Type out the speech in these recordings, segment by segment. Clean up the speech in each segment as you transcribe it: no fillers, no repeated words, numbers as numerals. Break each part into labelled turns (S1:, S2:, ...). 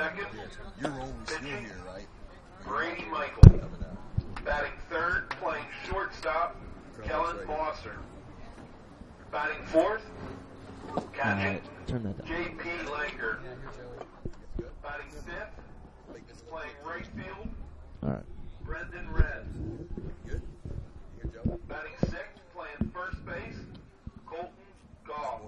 S1: second.
S2: You're always still here, right?
S1: Brady Michael. Batting third, playing shortstop, Kellen Mosser. Batting fourth, catching, J.P. Langer. Batting fifth, playing right field,
S3: All right.
S1: Brendan Red. Batting sixth, playing first base, Colton Goff.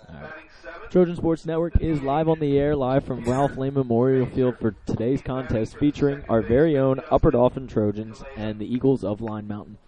S1: Batting seventh.
S3: Trojan Sports Network is live on the air, live from Ralph Lane Memorial Field for today's contest featuring our very own Upper Dauphin Trojans and the Eagles of Line Mountain.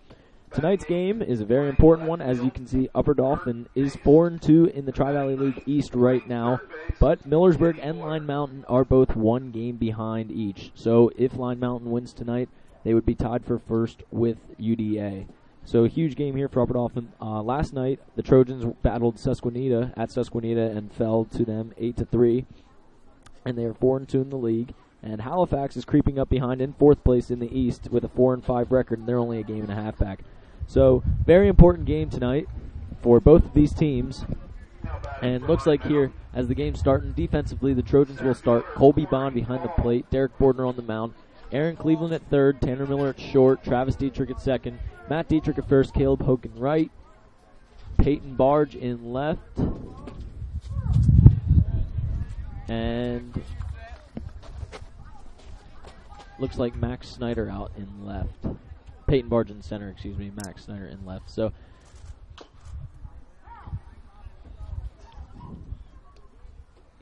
S3: Tonight's game is a very important one. As you can see, Upper Dauphin is 4-2 in the Tri-Valley League East right now, but Millersburg and Line Mountain are both one game behind each. So if Line Mountain wins tonight, they would be tied for first with UDA. So a huge game here for Upper Dauphin. Last night, the Trojans battled Susquehanna at Susquehanna and fell to them 8-3, and they are 4-2 in the league. And Halifax is creeping up behind in fourth place in the East with a 4-5 record, and they're only a game and a half back. So very important game tonight for both of these teams. And looks like here, as the game's starting, defensively the Trojans will start Colby Bond behind the plate, Derek Bordner on the mound, Aaron Cleveland at third, Tanner Miller at short, Travis Dietrich at second, Matt Dietrich at first, Caleb Hogan right, Peyton Barge in left, and looks like Max Snyder out in left. Peyton Barge in center, excuse me, Max Snyder in left. So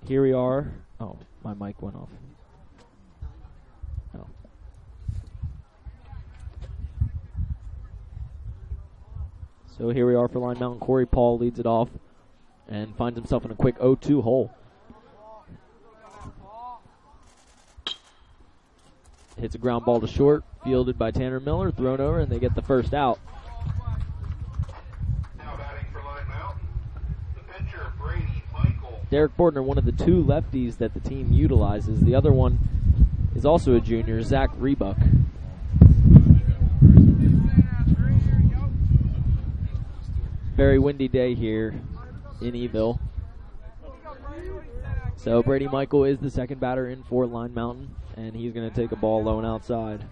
S3: here we are. Oh, my mic went off. Oh. So here we are for Line Mountain. Corey Paul leads it off and finds himself in a quick 0-2 hole. Hits a ground ball to short, fielded by Tanner Miller, thrown over, and they get the first out.
S1: Now batting for Line Mountain, the pitcher, Brady Michael.
S3: Derek Bordner, one of the two lefties that the team utilizes. The other one is also a junior, Zach Rebuck. Very windy day here in Eville. So Brady Michael is the second batter in for Line Mountain, and he's going to take a ball low and outside.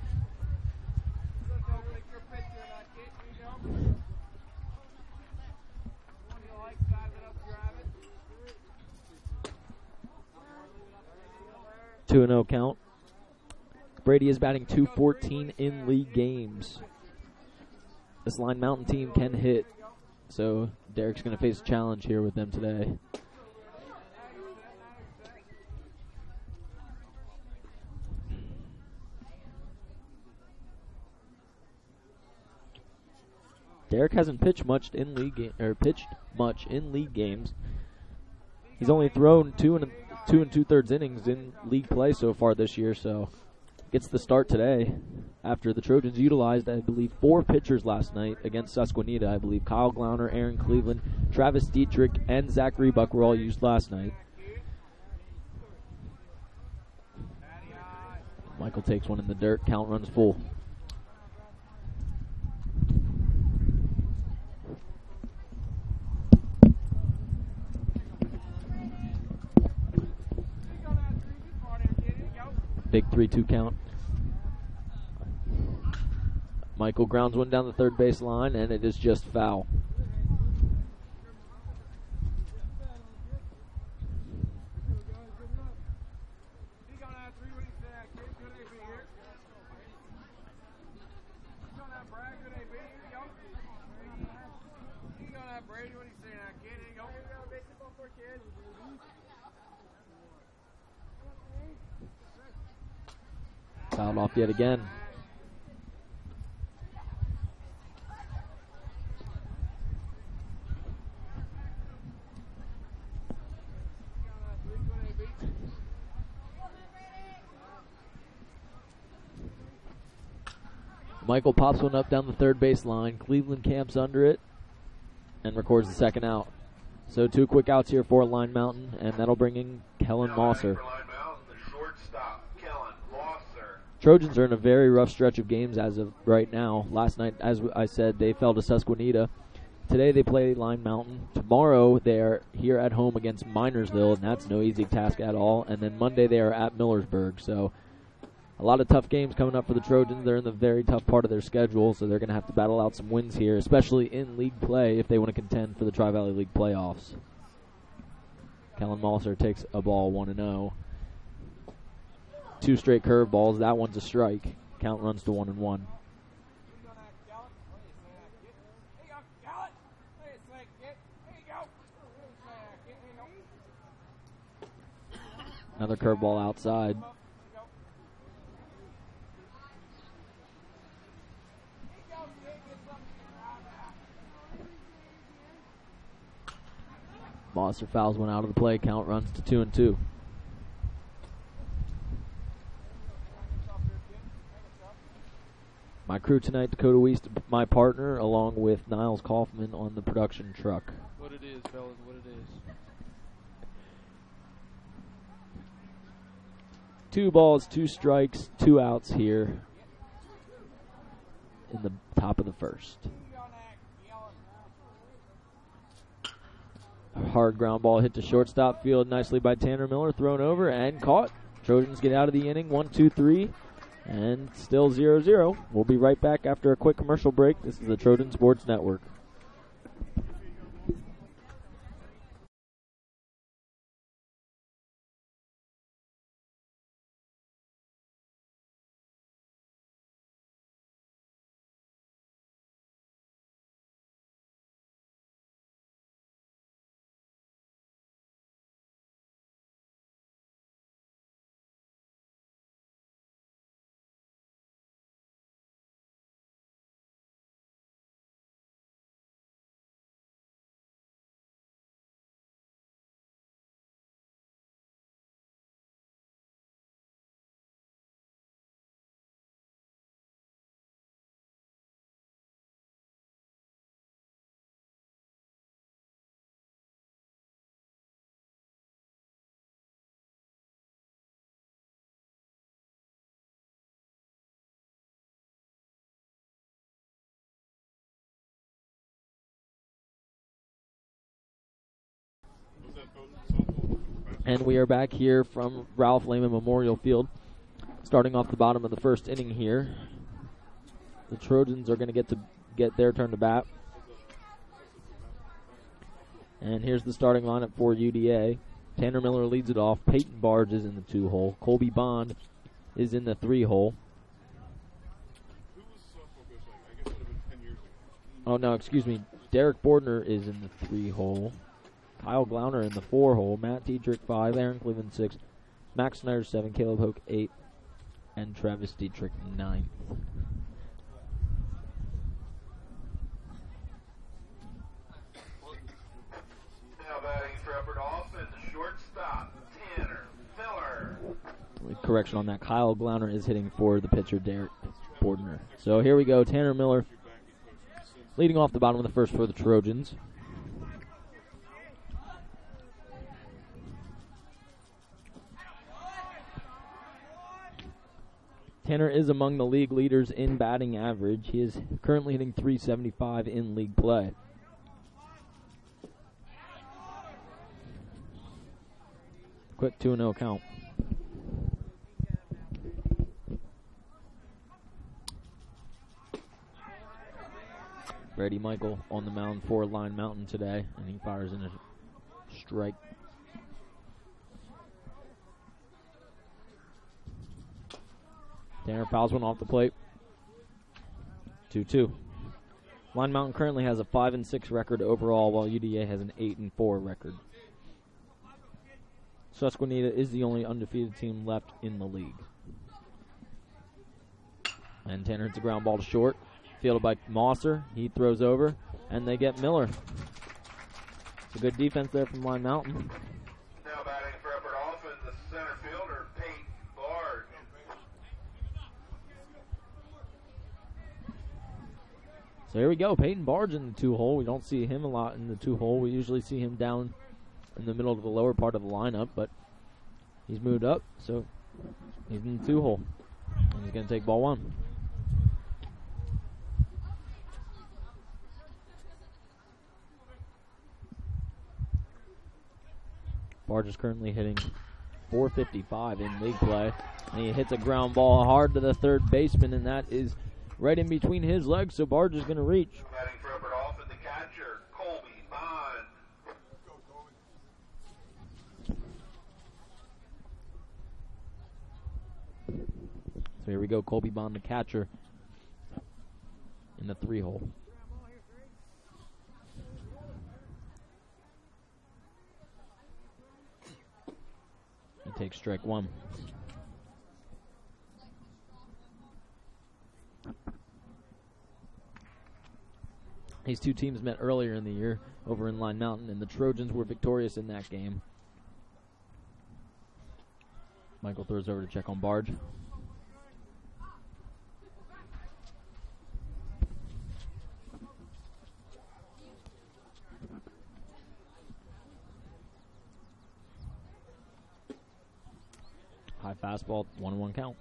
S3: Two and 0 count. Brady is batting .214 in league games. This Line Mountain team can hit, so Derek's going to face a challenge here with them today. Derek hasn't pitched much in league games. He's only thrown 2 2/3 innings in league play so far this year, so gets the start today after the Trojans utilized, I believe, 4 pitchers last night against Susquehanna. I believe Kyle Glauner, Aaron Cleveland, Travis Dietrich, and Zach Rebuck were all used last night. Michael takes one in the dirt. Count runs full. Big 3-2 count. Michael grounds one down the third base line, and it is just foul. Fouled off yet again. Michael pops one up down the third base line. Cleveland camps under it and records the second out. So 2 quick outs here for Line Mountain, and that'll bring in Kellen Mosser. Trojans are in a very rough stretch of games as of right now. Last night, as I said, they fell to Susquehanna. Today they play Line Mountain. Tomorrow they are here at home against Minersville, and that's no easy task at all. And then Monday they are at Millersburg. So a lot of tough games coming up for the Trojans. They're in the very tough part of their schedule, so they're going to have to battle out some wins here, especially in league play if they want to contend for the Tri-Valley League playoffs. Kellen Malser takes a ball 1-0. 2 straight curveballs. That one's a strike. Count runs to 1-1. Another curveball outside. Foster fouls one out of the play. Count runs to 2-2. My crew tonight, Dakota Weist, my partner, along with Niles Kaufman on the production truck.
S4: What it is, fellas, what it is.
S3: 2 balls, 2 strikes, 2 outs here in the top of the first. A hard ground ball hit to shortstop field nicely by Tanner Miller, thrown over and caught. Trojans get out of the inning, 1-2-3, and still 0-0. We'll be right back after a quick commercial break. This is the Trojan Sports Network. And we are back here from Ralph Lehman Memorial Field. Starting off the bottom of the first inning here. The Trojans are going to get their turn to bat. And here's the starting lineup for UDA. Tanner Miller leads it off. Peyton Barge is in the 2-hole. Colby Bond is in the 3-hole. Oh, no, excuse me. Derek Bordner is in the 3-hole. Kyle Glauner in the 4-hole. Matt Dietrich 5. Aaron Cleveland 6. Max Snyder 7. Caleb Hoke 8. And Travis Dietrich 9.
S1: Now batting Trevor off and the shortstop, Tanner Miller.
S3: Correction on that. Kyle Glauner is hitting for the pitcher, Derek Bordner. So here we go. Tanner Miller leading off the bottom of the first for the Trojans. Tanner is among the league leaders in batting average. He is currently hitting .375 in league play. Quick 2-0 count. Brady Michael on the mound for Line Mountain today, and he fires in a strike. Tanner fouls one off the plate. 2-2. Line Mountain currently has a 5-6 record overall, while UDA has an 8-4 record. Susquehanna is the only undefeated team left in the league. And Tanner hits a ground ball to short, fielded by Mosser. He throws over, and they get Miller. It's a good defense there from Line Mountain.
S1: Now batting for Upper Dauphin, the center fielder, Peyton Barge.
S3: So here we go. Peyton Barge in the 2-hole. We don't see him a lot in the 2-hole. We usually see him down in the middle of the lower part of the lineup, but he's moved up, so he's in the 2-hole. And he's going to take ball 1. Barge is currently hitting .455 in league play. And he hits a ground ball hard to the third baseman, and that is right in between his legs, so Barge is going to reach.
S1: Batting for Upper Dolphin, the catcher, Colby Bond.
S3: So here we go, Colby Bond, the catcher, in the 3-hole. He takes strike one. These two teams met earlier in the year over in Line Mountain, and the Trojans were victorious in that game. Michael throws over to check on Barge. High fastball, 1-1 count.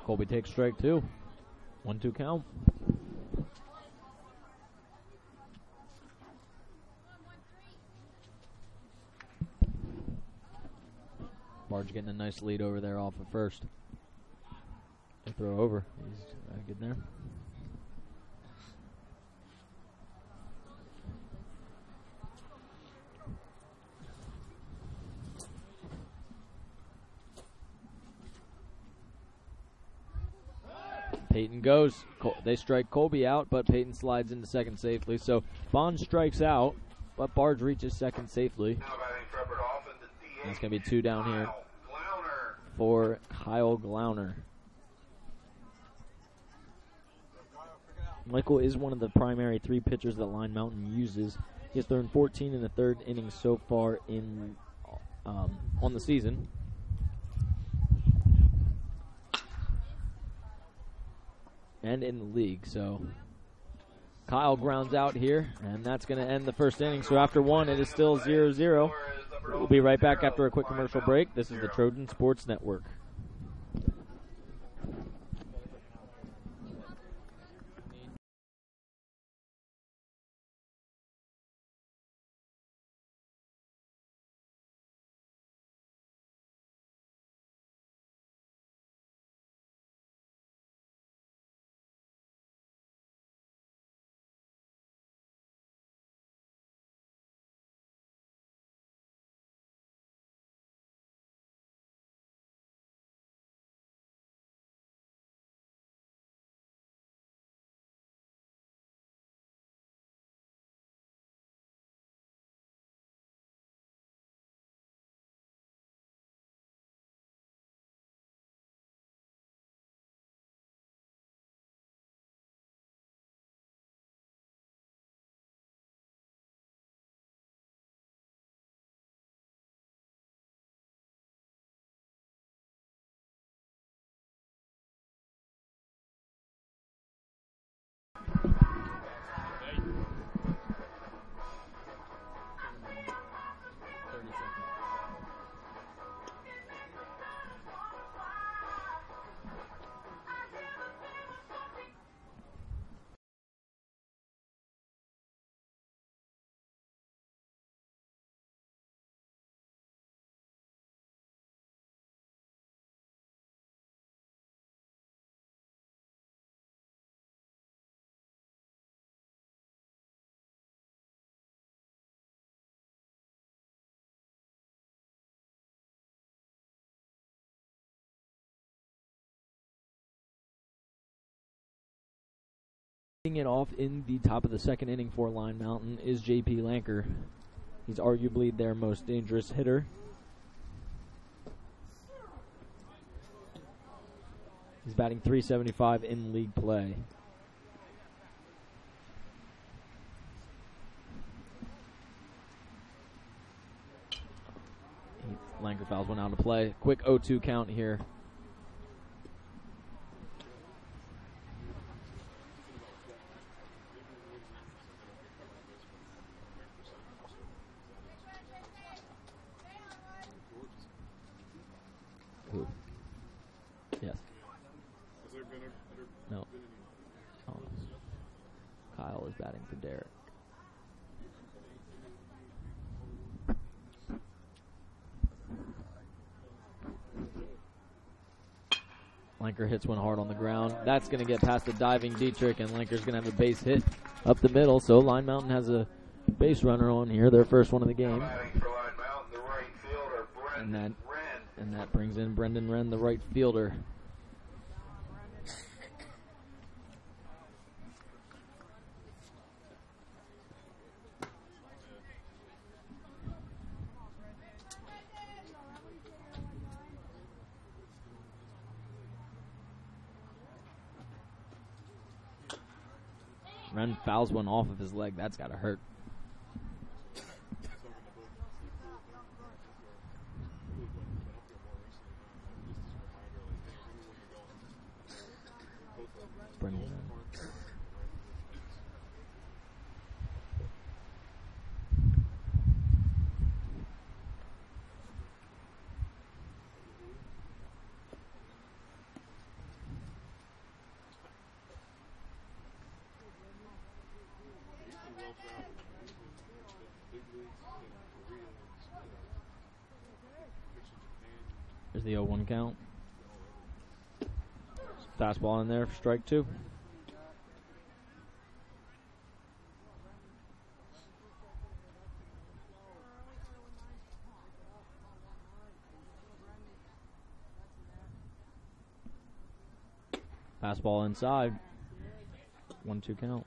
S3: Colby takes strike two. 1-2 count. Barge getting a nice lead over there off of first. They throw over. He's good there. Peyton goes. They strike Colby out, but Peyton slides into second safely. So Bond strikes out, but Barge reaches second safely. And it's going to be two down here for Kyle Glauner. Michael is one of the primary three pitchers that Line Mountain uses. He has thrown 14 in the third inning so far in on the season. And in the league, so Kyle grounds out here, and that's going to end the first inning. So after one, it is still 0-0. We'll be right back after a quick commercial break. This is the Trojan Sports Network. It off in the top of the second inning for Line Mountain is J.P. Lanker. He's arguably their most dangerous hitter. He's batting .375 in league play. Lanker fouls one out of play. Quick 0-2 count here. Yes. No. Oh. Kyle is batting for Derek. Lenker hits one hard on the ground. That's going to get past the diving Dietrich, and Lenker's going to have a base hit up the middle. So Line Mountain has a base runner on here, their first one of the game. And that brings in Brendan Wren, the right fielder. Wren fouls one off of his leg. That's got to hurt. Brendan. There's the 0-1 count. Fastball in there for strike 2. Fastball inside. 1-2 count.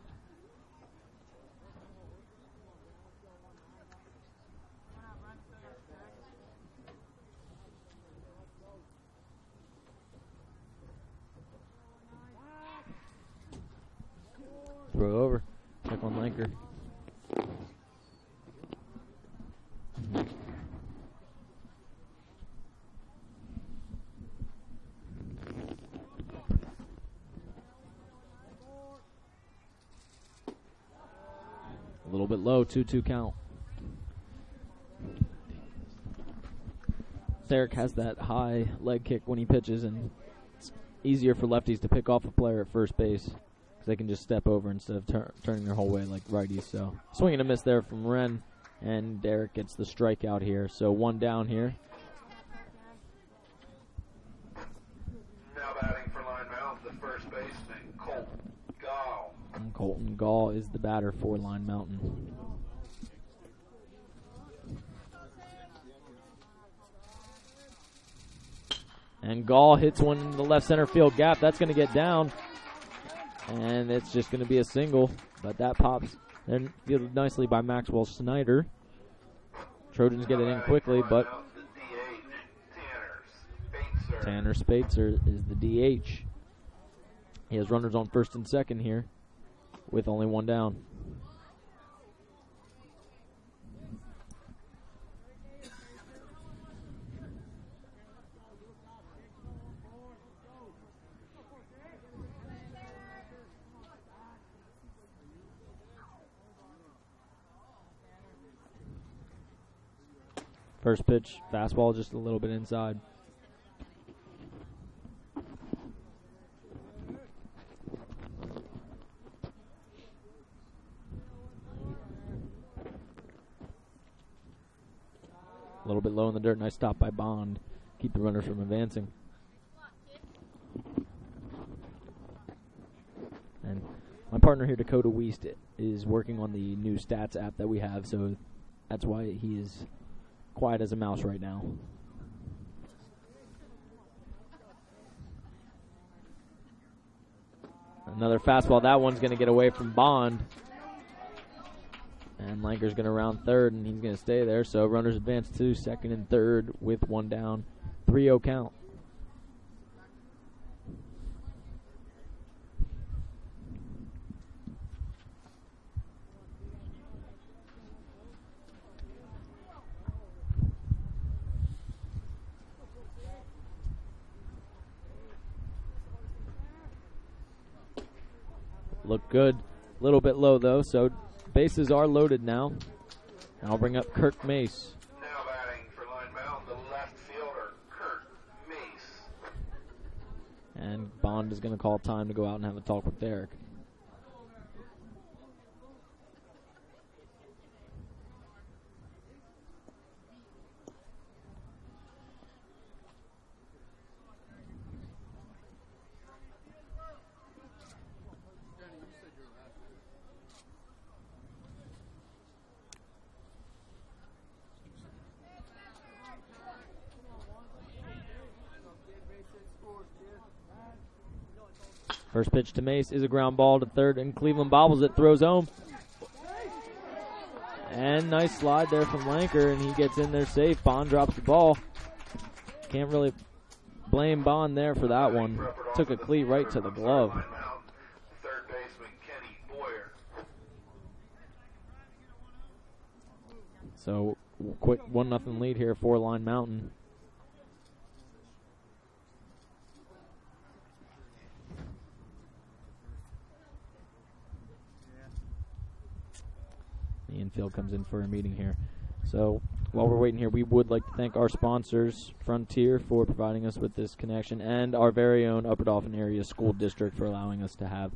S3: Throw over. Check on Lenker. A little bit low, 2-2 count. Derek has that high leg kick when he pitches, and it's easier for lefties to pick off a player at first base. They can just step over instead of turning their whole way like righties. So swing and a miss there from Wren, and Derek gets the strikeout here. So 1 down here.
S1: Now batting for Line Mountain, the first baseman, Colton Gall.
S3: And Colton Gall is the batter for Line Mountain. And Gall hits one in the left center field gap. That's going to get down. And it's just going to be a single, but that pops and fielded nicely by Maxwell Snyder. Trojans get it in quickly, but Tanner Spatzer is the DH. He has runners on first and second here with only 1 down. First pitch, fastball just a little bit inside. A little bit low in the dirt. Nice stop by Bond. Keep the runners from advancing. And my partner here, Dakota Wiest, is working on the new stats app that we have, so that's why he is quiet as a mouse right now. Another fastball. That one's going to get away from Bond. And Lanker's going to round third, and he's going to stay there. So runners advance to second and third with 1 down. 3-0 count. Look good. A little bit low, though, so bases are loaded now. And I'll bring up Kirk Mace.
S1: Now batting for Line Mountain, the left fielder, Kurt Mace.
S3: And Bond is going to call time to go out and have a talk with Derek. First pitch to Mace is a ground ball to third, and Cleveland bobbles it, throws home. And nice slide there from Lanker, and he gets in there safe. Bond drops the ball. Can't really blame Bond there for that one. Took a cleat right to the glove.
S1: Third baseman Kenny Boyer.
S3: So, quick 1-0 lead here for Line Mountain. The infield comes in for a meeting here. So while we're waiting here, we would like to thank our sponsors, Frontier, for providing us with this connection, and our very own Upper Dauphin Area School District for allowing us to have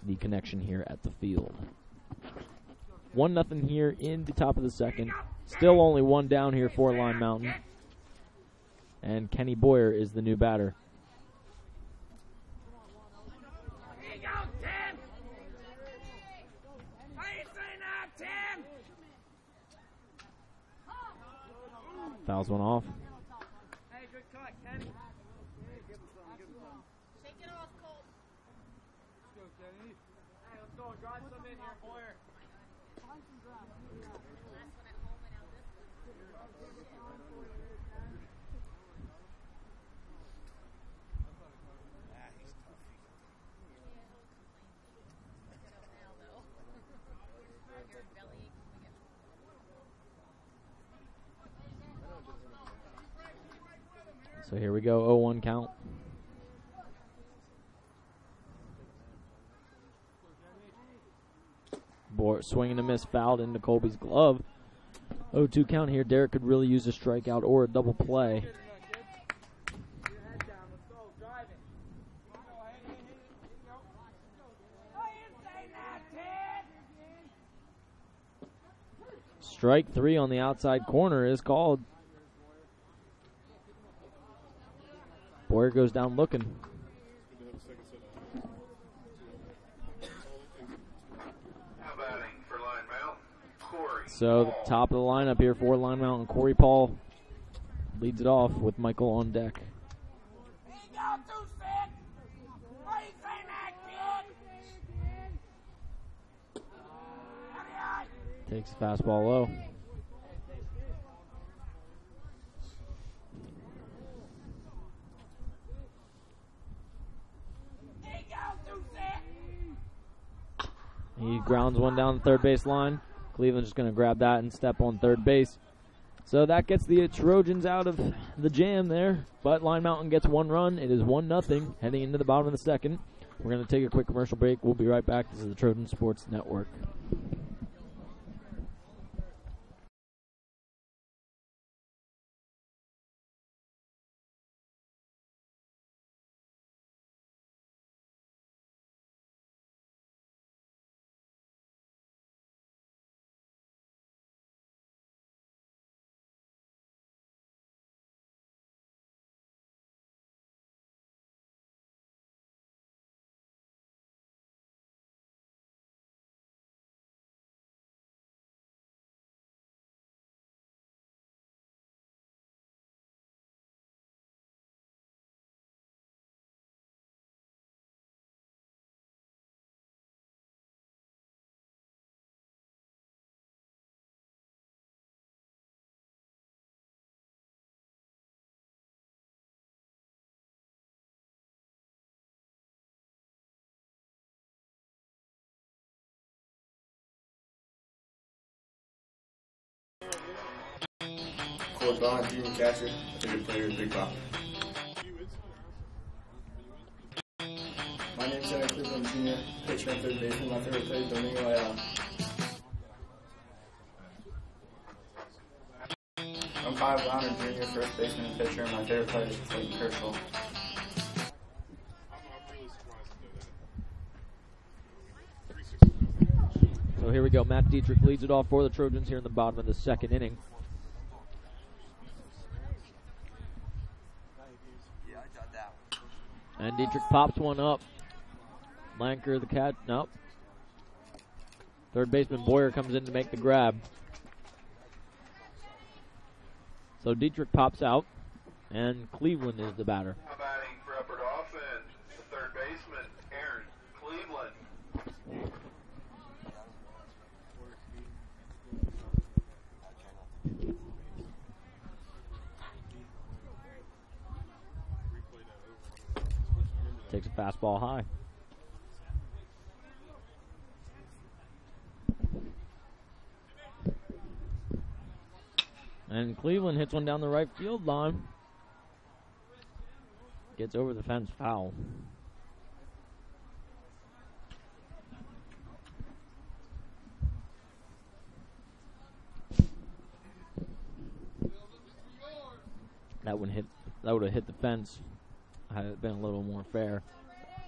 S3: the connection here at the field. 1-0 here in the top of the second. Still only one down here for Line Mountain. And Kenny Boyer is the new batter. Fouls one off.
S5: Hey, good cut, Kenny. Shake it off, Colt. Let's go, Kenny. Hey, let's go. Drive some in here, Boyer. Find some drive. Last one at home and now this one.
S2: He's tough.
S3: So here we go, 0-1 count. Swing and a miss, fouled into Colby's glove. 0-2 count here. Derek could really use a strikeout or a double play. Strike 3 on the outside corner is called. Boyer goes down looking.
S1: For Line Mountain, Corey
S3: So the top of the lineup here for Line Mountain, Corey Paul leads it off with Michael on deck. Takes the fastball low. He grounds one down the third base line. Cleveland's just going to grab that and step on third base. So that gets the Trojans out of the jam there. But Line Mountain gets one run. It is 1-0 heading into the bottom of the second. We're going to take a quick commercial break. We'll be right back. This is the Trojan Sports Network.
S6: Coach Bond, junior catcher, favorite player is Big Pop. My name's Eric Cleveland, junior pitcher and third baseman. My favorite player is Domingo Ayala. I'm Kyle Browner, junior first baseman and pitcher, and my favorite player is Clayton Kershaw.
S3: So here we go. Matt Dietrich leads it off for the Trojans here in the bottom of the second inning. And Dietrich pops one up. Lanker, the cat, nope. Third baseman Boyer comes in to make the grab. So Dietrich pops out, and Cleveland is the batter.
S1: Batting for Upper Dauphin, the third baseman, Aaron Cleveland.
S3: Takes a fastball high. And Cleveland hits one down the right field line. Gets over the fence, foul. That would have hit the fence. Had it been a little more fair.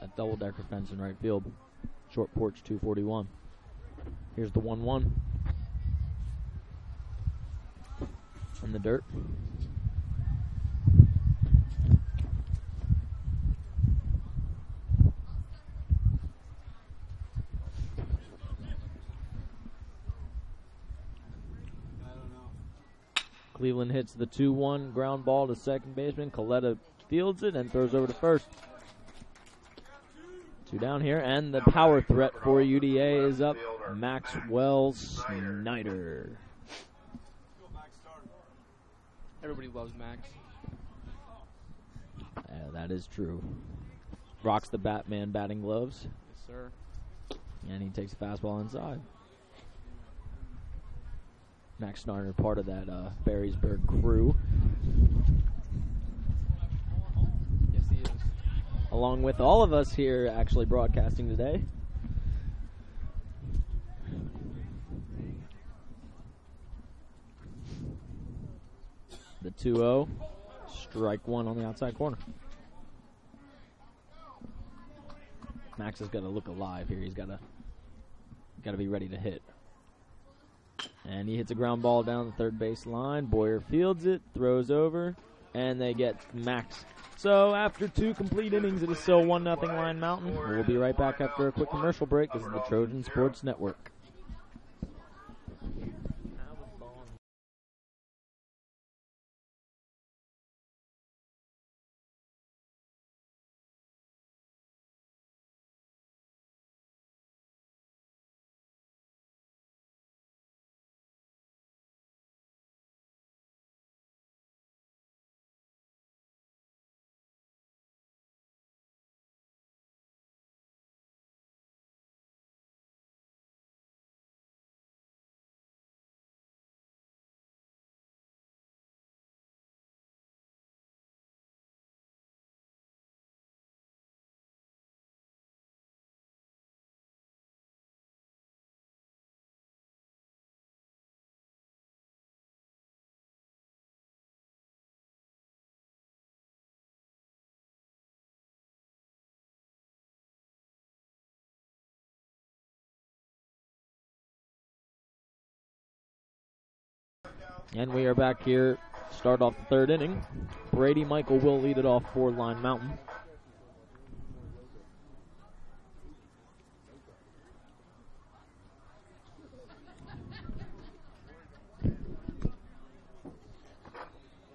S3: A double-decker fence in right field. Short porch 241. Here's the 1-1. In the dirt. Cleveland hits the 2-1 ground ball to second baseman. Coletta fields it and throws over to first. Two down here, and the power threat for UDA is up. Maxwell Snyder.
S4: Everybody loves Max.
S3: That is true. Rocks the Batman batting gloves.
S4: Yes, sir.
S3: And he takes a fastball inside. Max Snyder, part of that Ferrysburg crew.
S4: Yes, he is.
S3: Along with all of us here actually broadcasting today. The 2-0. Strike one on the outside corner. Max has got to look alive here. He's got to be ready to hit. And he hits a ground ball down the third base line. Boyer fields it, throws over, and they get Max. So after two complete innings, it is still 1-0 Line Mountain. We'll be right back after a quick commercial break. This is the Trojan Sports Network. And we are back here. Start off the third inning. Brady Michael will lead it off for Line Mountain.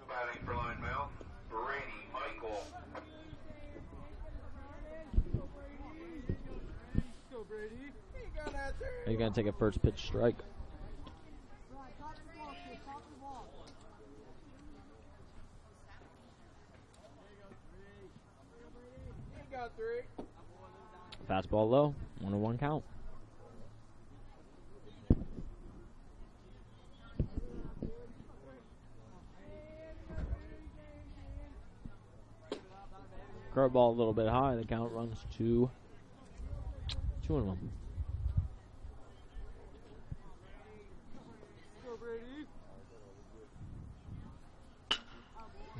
S1: Batting for Line Mountain, Brady Michael.
S3: He's going to take a first pitch strike. Fastball low, 1-1 count. Curveball a little bit high. The count runs to 2-1.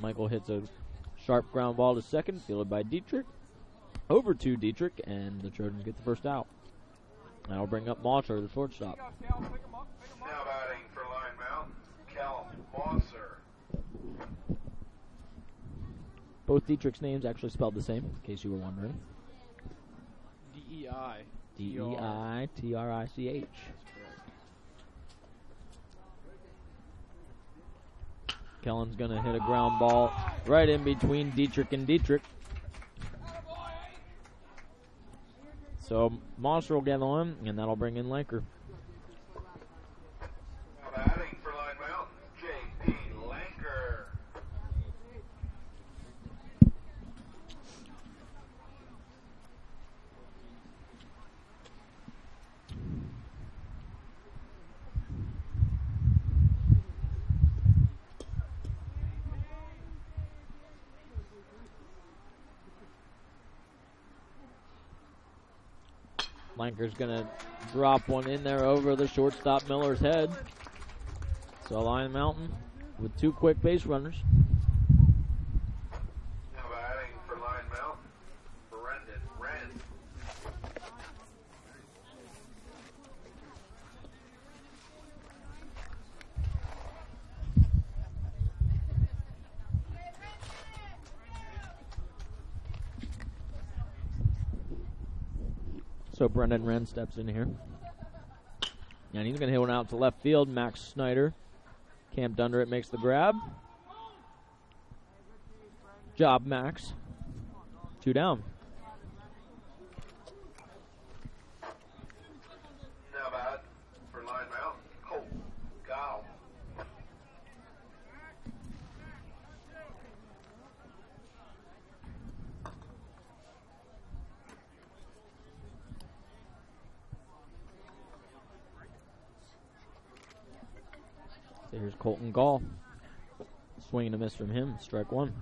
S3: Michael hits a sharp ground ball to second, fielded by Dietrich. Over to Dietrich, and the Trojans get the first out. That'll bring up Mosser, the shortstop.
S1: Now batting for Lion Mountain, Cal Mosser.
S3: Both Dietrich's names actually spelled the same, in case you were wondering.
S4: D-E-I.
S3: D-E-I-T-R-I-C-H. Kellen's going to hit a ground ball right in between Dietrich and Dietrich. So Monster will get on, and that'll bring in Lanker.
S1: Now batting for Lion Mountain, J.P. Lanker.
S3: Lanker's going to drop one in there over the shortstop Miller's head. So Lion Mountain with 2 quick base runners.
S1: Now batting for Lion Mountain, Brendan Wren.
S3: So Brendan Wren steps in here. And he's going to hit one out to left field. Max Snyder camped under it, makes the grab. Job, Max. 2 down.
S1: Now bat for Lion Mountain, Colt Gow.
S3: So here's Colton Gall. Swing and a miss from him. Strike 1.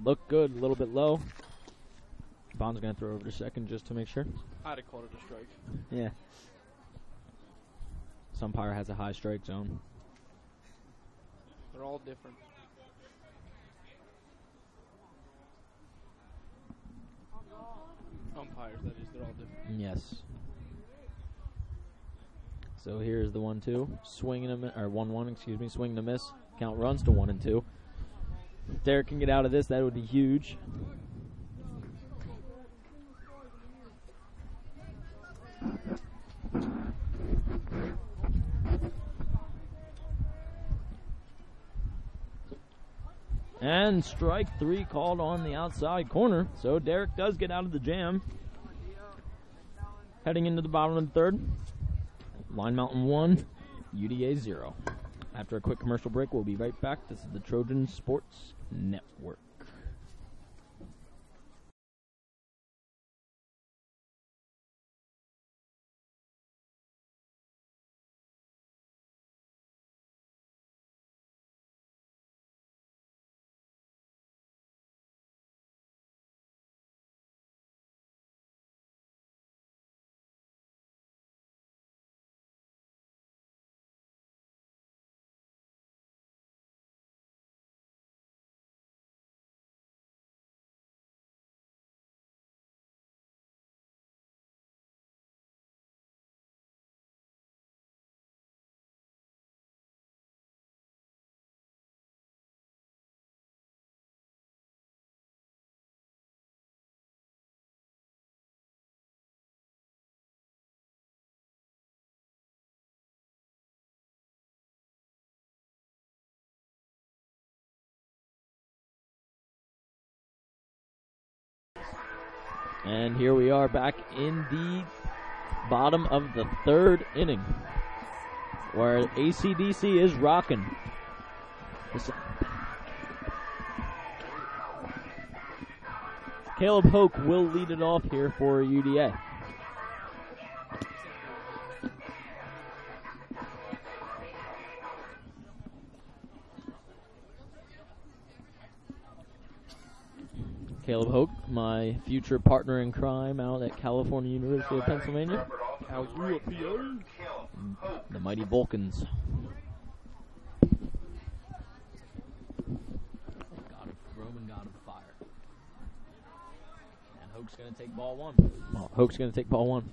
S3: Look good, a little bit low. Bond's going to throw over to second just to make sure.
S4: I'd have called it a strike.
S3: Yeah. Some umpire has a high strike zone.
S4: They're all different. Umpires, that is, they're all different.
S3: Yes. So here's the 1-2. Swing and a or 1-1, excuse me. Swing and a miss. Count runs to 1 and 2. If Derek can get out of this, that would be huge. And strike 3 called on the outside corner. So Derek does get out of the jam. Heading into the bottom of the 3rd. Lion Mountain 1, UDA 0. After a quick commercial break, we'll be right back. This is the Trojan Sports Network. And here we are back in the bottom of the 3rd inning, where AC/DC is rocking. Caleb Hoke will lead it off here for UDA. Caleb Hoke, my future partner in crime out at California University of Pennsylvania. The mighty Vulcans. Roman god of fire. And Hoke's going to take ball one. Well, Hoke's going to take ball one.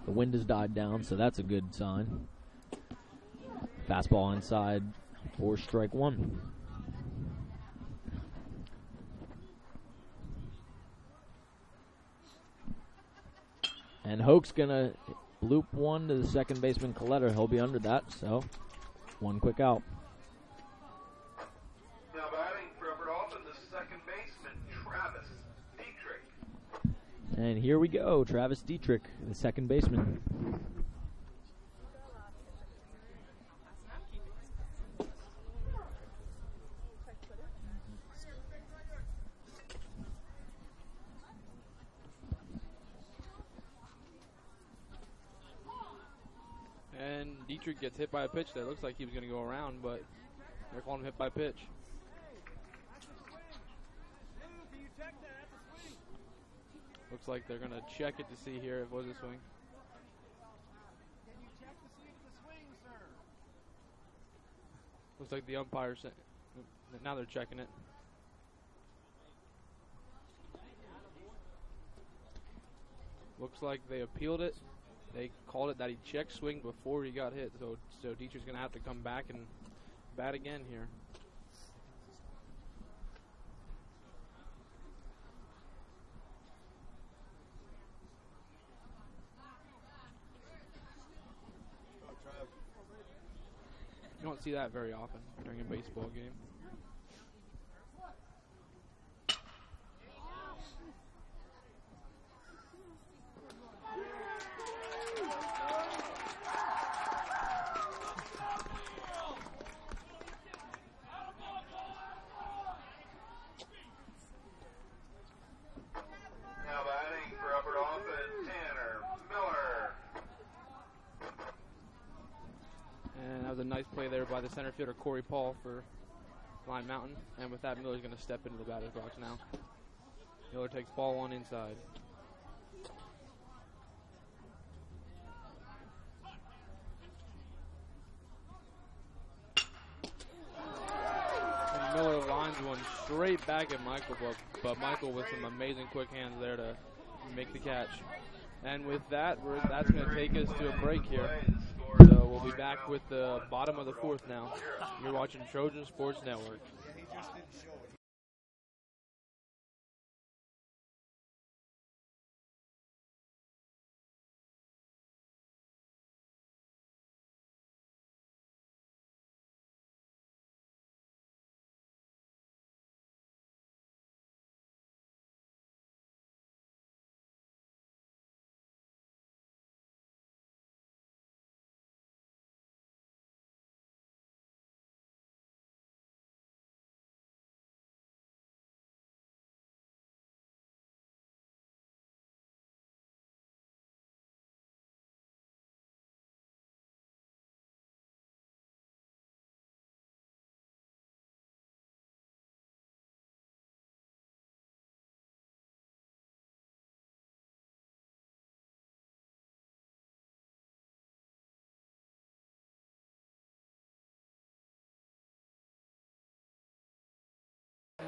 S3: The wind has died down, so that's a good sign. Fastball inside for strike one. And Hoke's going to loop one to the second baseman, Coletta. He'll be under that, so one quick out.
S1: Now batting for Upper Dauphin, the second baseman, Travis Dietrich.
S3: And here we go, Travis Dietrich, the second baseman.
S4: And Dietrich gets hit by a pitch that looks like he was going to go around, but they're calling him hit by pitch. Looks like they're going to check it to see here if it was a swing. Looks like the umpire said, now they're checking it. Looks like they appealed it. They called it that he checked swing before he got hit, so Dietrich's going to have to come back and bat again here. You don't see that very often during a baseball game.
S1: Now batting for Upper Dauphin, Tanner Miller.
S4: And that was a nice play there by the center fielder, Corey Paul, for Line Mountain. And with that, Miller's going to step into the batter's box now. Miller takes ball one inside. And Miller lines one straight back at Michael, but Michael with some amazing quick hands there to make the catch. And with that, that's going to take us to a break here. So we'll be back with the bottom of the fourth now. You're watching Trojan Sports Network.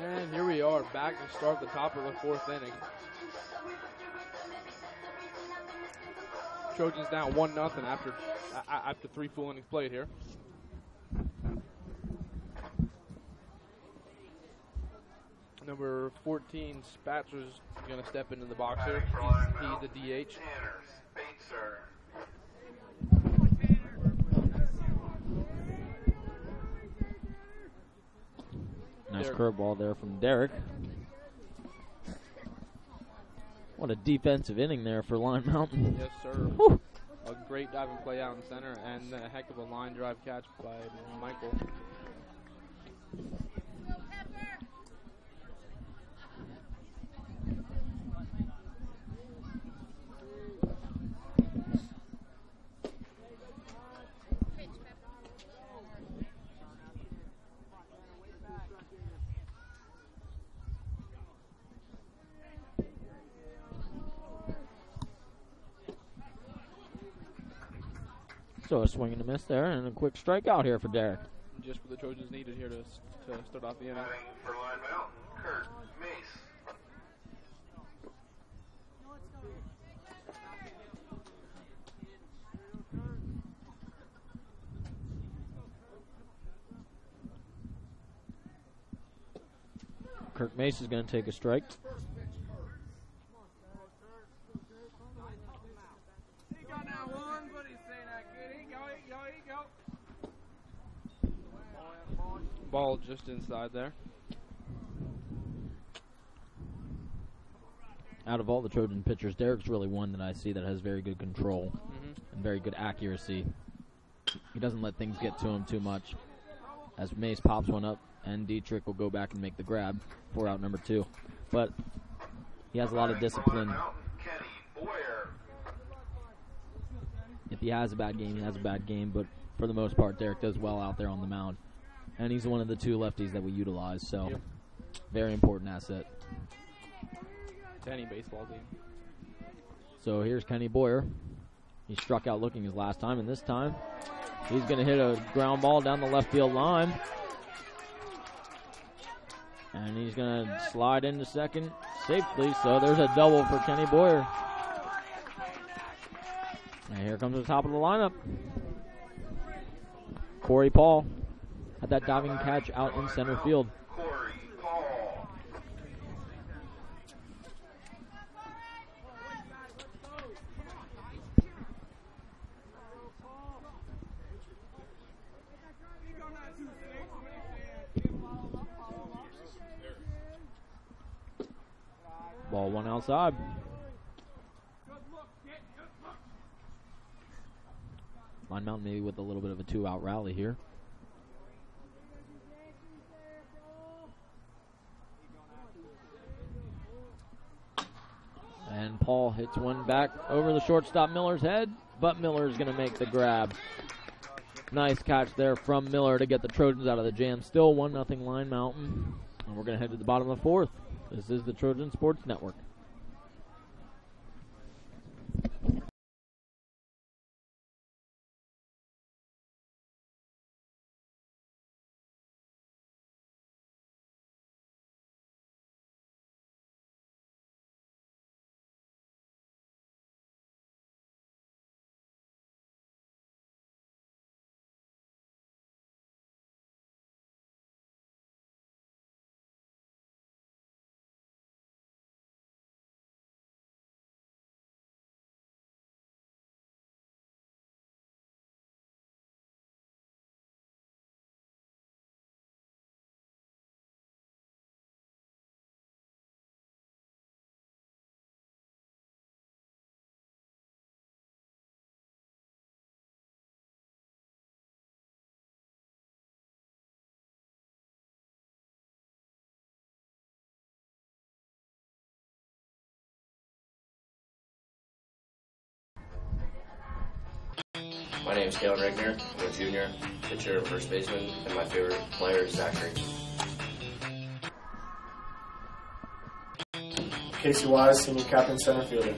S4: And here we are, back to start the top of the fourth inning. Trojans down 1-0 after 3 full innings played here. Number 14, Spatzer's going to step into the box here. He's the DH.
S1: Tanner Spatzer.
S3: Nice curveball there from Derek. What a defensive inning there for Line Mountain.
S4: Yes, sir.
S3: Whew.
S4: A great diving play out in center and a heck of a line drive catch by Michael.
S3: so a swing and a miss there, and a quick strikeout here for Derek.
S4: Just what the Trojans needed here to start off the inning.
S1: Batting for Line Mountain, Kurt Mace.
S3: Kirk Mace is going to take a strike.
S4: Ball just inside there.
S3: Out of all the Trojan pitchers, Derek's really one that I see that has very good control and very good accuracy. He doesn't let things get to him too much. As Mace pops one up, and Dietrich will go back and make the grab for out number 2. But he has a lot of discipline. If he has a bad game, he has a bad game. But for the most part, Derek does well out there on the mound. And he's one of the 2 lefties that we utilize. So very important asset.
S4: To any baseball team.
S3: So here's Kenny Boyer. He struck out looking his last time, and this time he's going to hit a ground ball down the left field line. And he's going to slide into second safely, so there's a double for Kenny Boyer. And here comes the top of the lineup. Corey Paul had that diving catch out in center field.
S1: Corey Paul.
S3: Ball one outside. Line Mountain maybe with a little bit of a 2-out rally here. And Paul hits one back over the shortstop Miller's head, but Miller's going to make the grab. Nice catch there from Miller to get the Trojans out of the jam. Still 1-0 Line Mountain. And we're going to head to the bottom of the 4th. This is the Trojan Sports Network.
S7: My name is Kalen Regner. I'm a junior, pitcher, and first baseman, and my favorite player is Zachary.
S6: Casey Wise, senior captain, center fielder.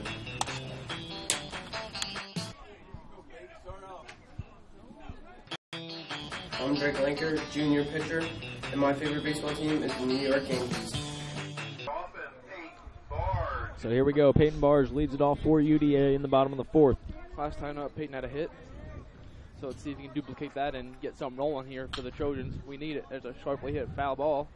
S6: I'm Drake Lanker, junior pitcher, and my favorite baseball team is the New York Yankees.
S3: So here we go. Peyton Barge leads it off for UDA in the bottom of the 4th.
S4: Last time up, Peyton had a hit. So let's see if he can duplicate that and get something rolling here for the Trojans. We need it. There's a sharply hit foul ball.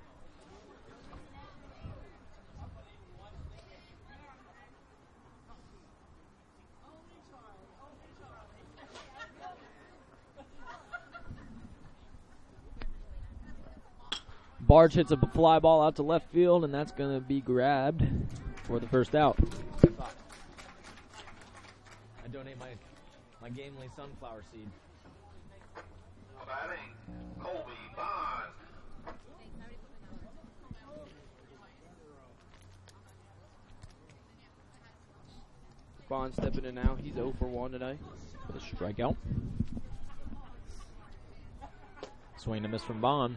S3: Barge hits a fly ball out to left field, and that's going to be grabbed for the first out. I donate my Gamely sunflower seed.
S1: Batting, Colby Bond.
S4: Bond stepping in now. He's 0 for 1 today.
S3: With a strikeout. Swing and a miss from Bond.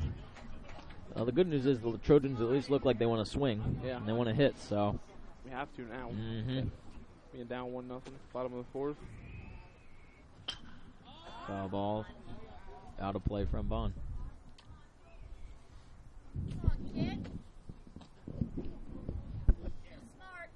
S3: The good news is the Trojans at least look like they want to swing.
S4: Yeah.
S3: And they want to hit, so.
S4: We have to now.
S3: Mm-hmm.
S4: Being down 1-0, bottom of the 4th.
S3: Foul ball. Out of play from Bond.
S5: Come on, kid. Smart.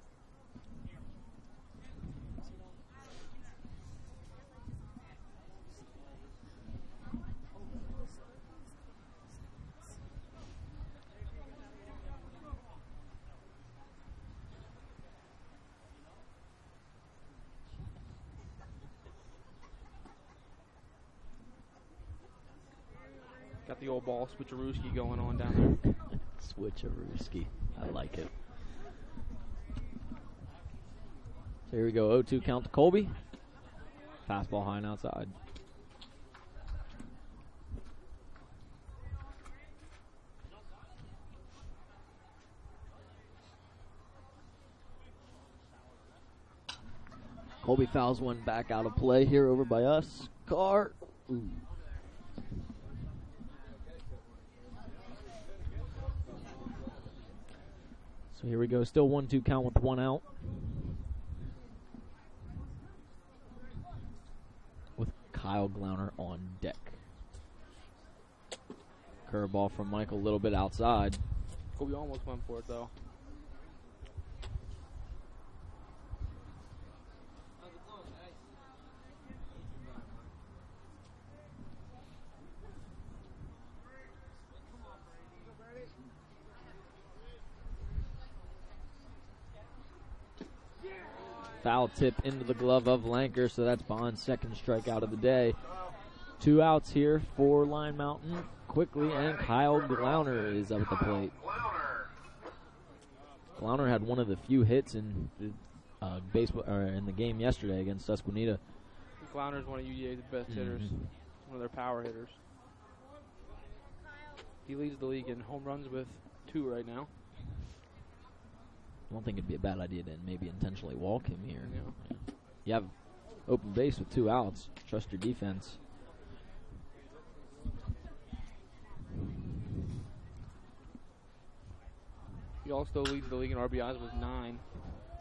S4: Got the old ball switcherooski going on down there.
S3: Switcherooski. I like it. So here we go. 0-2 count to Colby. Fastball high and outside. Colby fouls one back out of play here over by us. Carr. Ooh. So here we go. Still 1-2 count with one out. With Kyle Glauner on deck. Curveball from Michael, a little bit outside.
S4: Kobe almost went for it, though.
S3: Foul tip into the glove of Lanker, so that's Bond's second strikeout of the day. 2 outs here for Line Mountain quickly, and Kyle Glauner is up at the plate. Glauner had one of the few hits in baseball in the game yesterday against Susquehanna.
S4: Glauner's one of UGA's best hitters, one of their power hitters. He leads the league in home runs with 2 right now.
S3: I don't think it'd be a bad idea to maybe intentionally walk him here.
S4: Yeah.
S3: You have open base with 2 outs. Trust your defense.
S4: He also leads the league in RBIs with 9.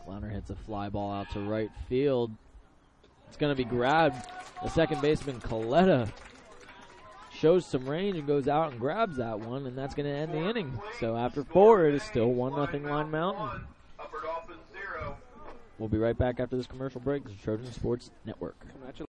S3: Glauner hits a fly ball out to right field. It's going to be grabbed. The second baseman, Coletta, shows some range and goes out and grabs that one, and that's going to end the inning. So after 4, it is still 1-0 Line Mountain.
S1: Upper Dauphin 0.
S3: We'll be right back after this commercial break. This is Trojan Sports Network.
S4: Coming at you.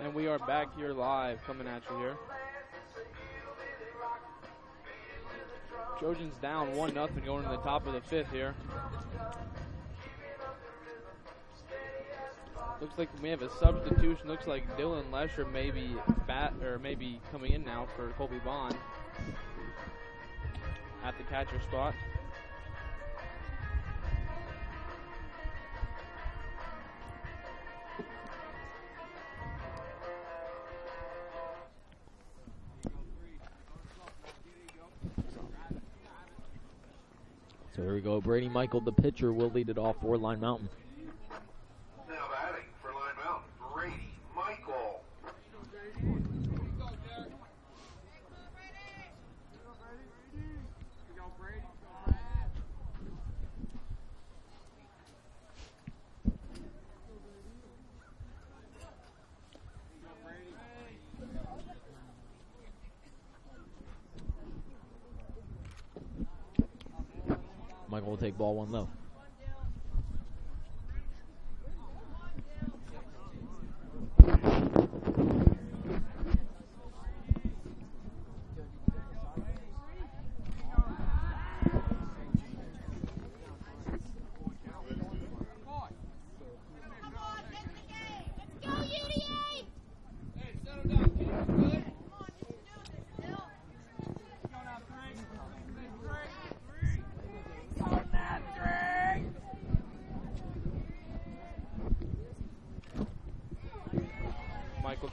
S4: And we are back here live, coming at you here. Trojans down 1-0 going to the top of the 5th here. Looks like we have a substitution. Looks like Dylan Lesher may be coming in now for Colby Bond at the catcher spot.
S3: So here we go. Brady Michael, the pitcher, will lead it off for Line Mountain.
S1: Now batting for Line Mountain, Brady Michael.
S3: Michael will take ball 1 low.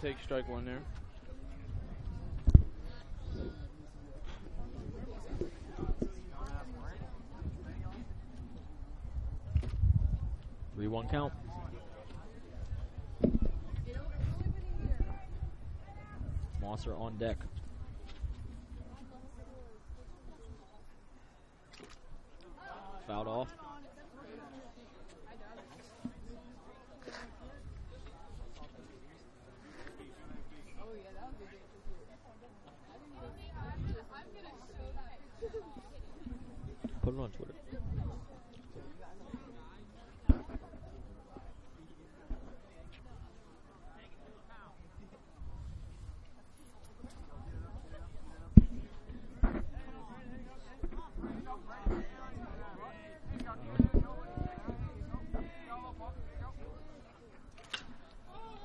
S4: take strike one there.
S3: One count. Mosser on deck. Fouled off. Put it on Twitter.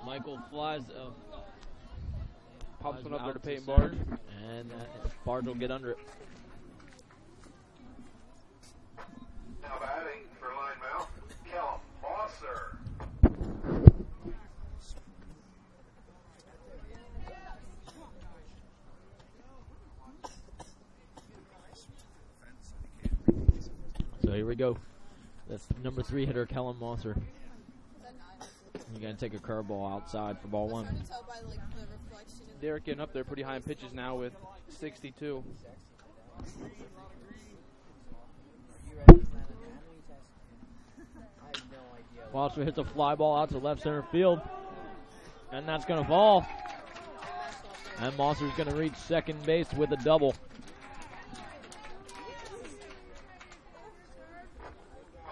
S3: Michael flies
S4: Pops one up there to Peyton
S3: center,
S4: Barge.
S3: and Barge will get under it.
S1: Now batting for line mount, Callum Mosser.
S3: So here we go. That's number 3 hitter, Callum Mosser. You're going to take a curveball outside for ball 1.
S4: Derek getting up there pretty high in pitches now with 62.
S3: Foster hits a fly ball out to left center field. And that's going to fall. And Mosser's going to reach second base with a double.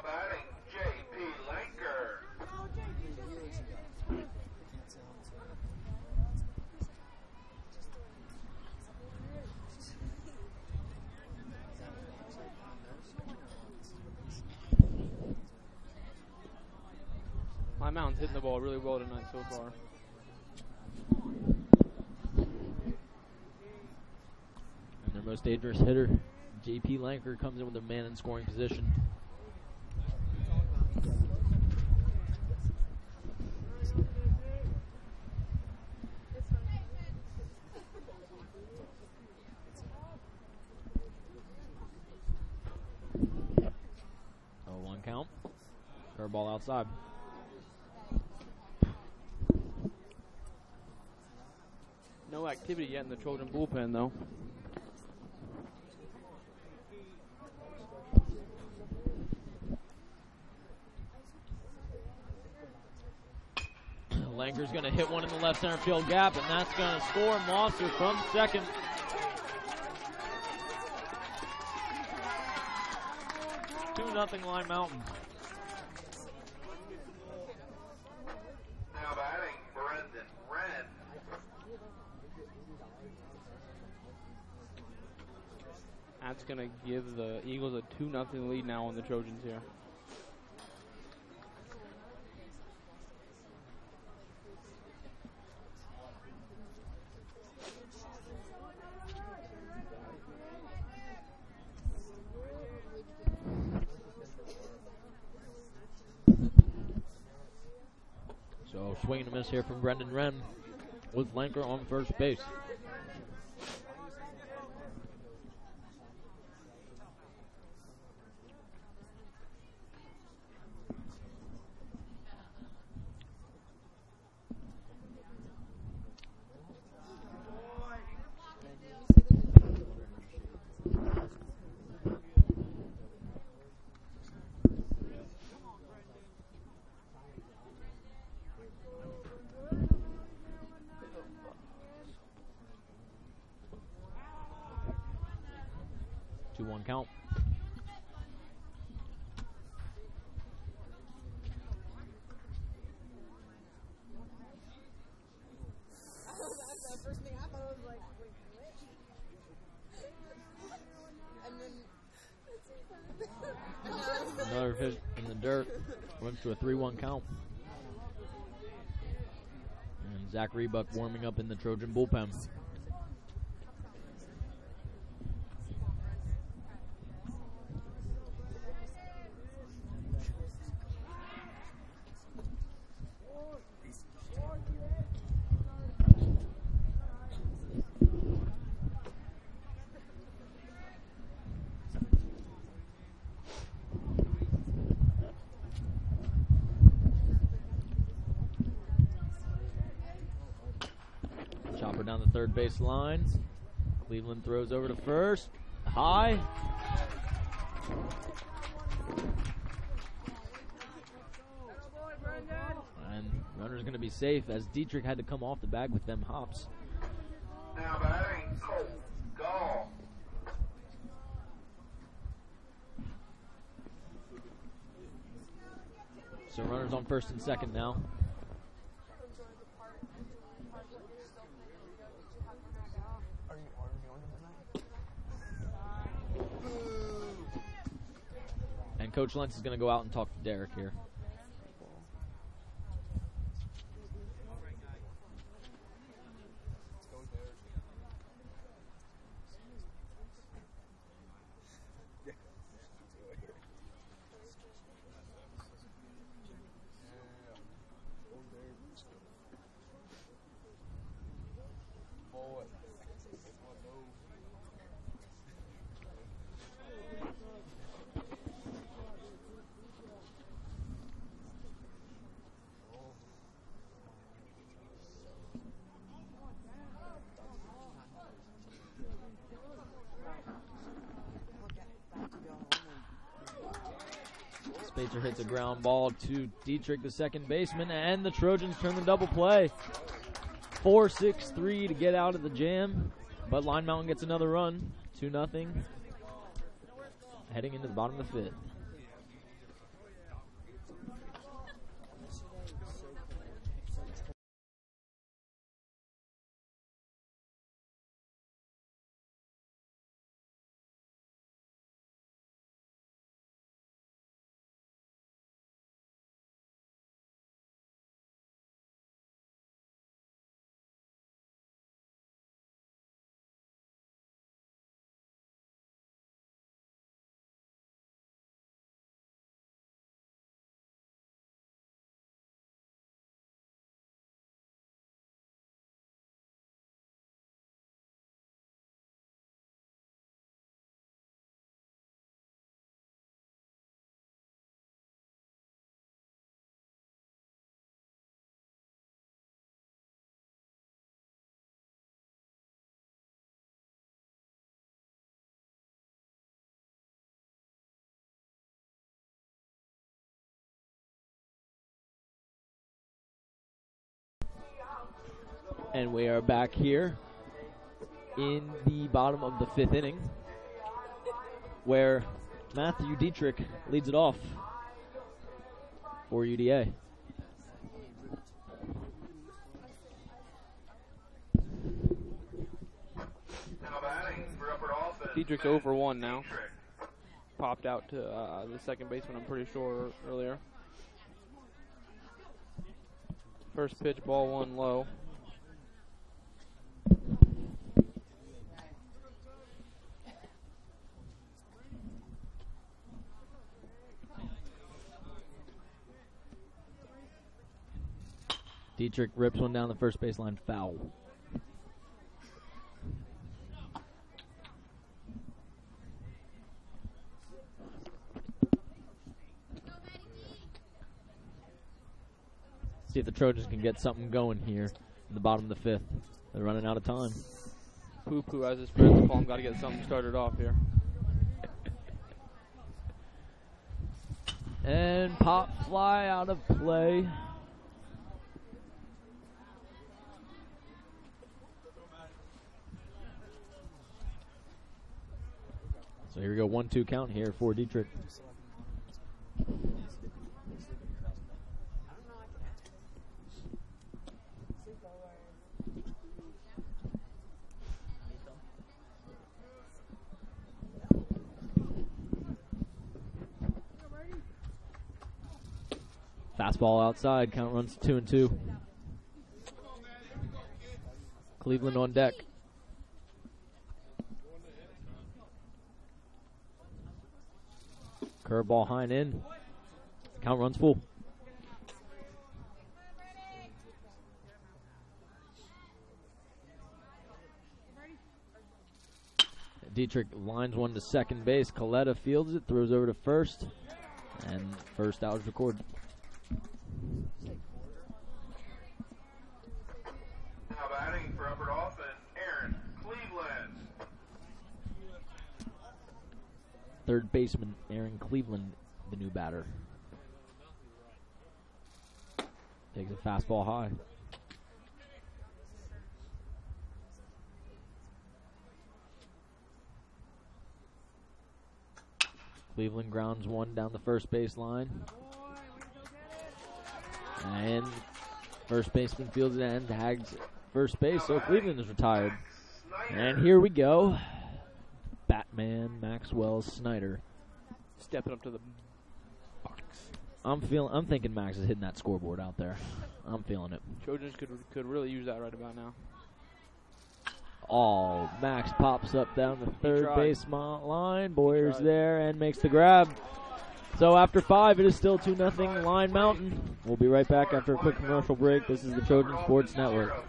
S1: Batting, J.P. Lanker.
S4: My Mountain's hitting the ball really well tonight so far.
S3: And their most dangerous hitter, J.P. Lanker, comes in with a man in scoring position. Oh, 1 count. Curveball outside.
S4: No activity yet in the Trojan bullpen, though.
S3: Lanker's going to hit one in the left center field gap, and that's going to score. Mosser from second. Nothing Line Mountain.
S1: Now batting, Brendan Wren.
S4: That's going to give the Eagles a 2-0 lead now on the Trojans here.
S3: So swing and a miss here from Brendan Wren with Lanker on first base. Count. Another hit in the dirt. Went to a 3-1 count. And Zach Rebuck warming up in the Trojan bullpen. third base line. Cleveland throws over to first. High. And runner's going to be safe as Dietrich had to come off the bag with them hops.
S1: Now batting, Cole Gall.
S3: So runners on first and second now. And Coach Lentz is going to go out and talk to Derek here. Spacer hits a ground ball to Dietrich, the second baseman, and the Trojans turn the double play. 4-6-3 to get out of the jam, but Line Mountain gets another run, 2-0, heading into the bottom of the fifth. And we are back here in the bottom of the fifth inning, where Matthew Dietrich leads it off for UDA.
S4: Dietrich's 0 for 1 now. Popped out to the second baseman, I'm pretty sure, earlier. First pitch, ball one low.
S3: Dietrich rips one down the first baseline, foul. See if the Trojans can get something going here in the bottom of the fifth. They're running out of time.
S4: Poo-poo as his friends call him. Got to get something started off here.
S3: And pop fly out of play. So here we go, 1-2 count here for Dietrich. Fastball outside, count runs 2-2. Cleveland on deck. Curveball high and in. Count runs full. Dietrich lines one to second base. Coletta fields it, throws over to first, and first out is recorded.
S1: Now batting for Upper Dauphin,
S3: Third baseman Aaron Cleveland, the new batter. Takes a fastball high. Cleveland grounds one down the first base line. And first baseman fields it and tags first base, so Cleveland is retired. And here we go. Batman Maxwell Snyder
S4: Stepping up to the box.
S3: I'm thinking Max is hitting that scoreboard out there. I'm feeling it.
S4: Trojans could really use that right about now.
S3: Oh, Max pops up down the third
S4: tried.
S3: base line. Boyer's there and makes the grab. So after 5, it is still 2-0 Line Mountain. We'll be right back after a quick commercial break. This is the Trojan Sports Network.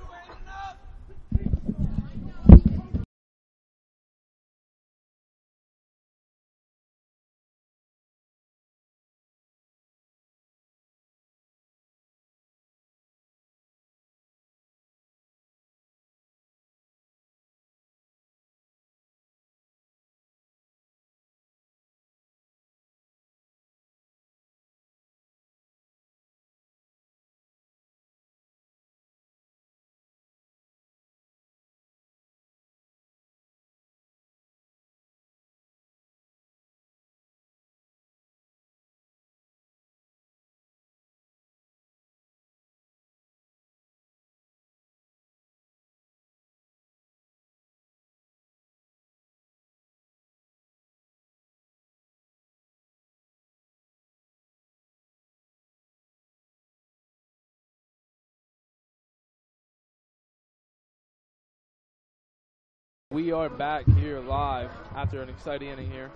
S4: We are back here live after an exciting inning here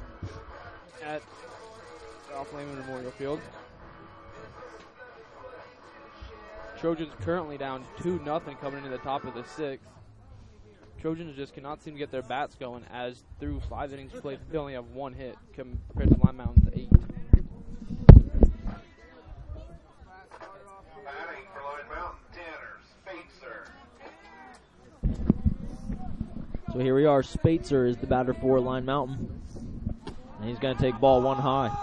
S4: at Ralph Lehman Memorial Field. Trojans currently down 2-0 coming into the top of the 6th. Trojans just cannot seem to get their bats going, as through 5 innings played, they only have 1 hit compared to Line Mountain's 8.
S1: Batting for Line Mountain, Tanner Spatzer.
S3: So here we are. Spatzer is the batter for Line Mountain. And he's going to take ball 1 high.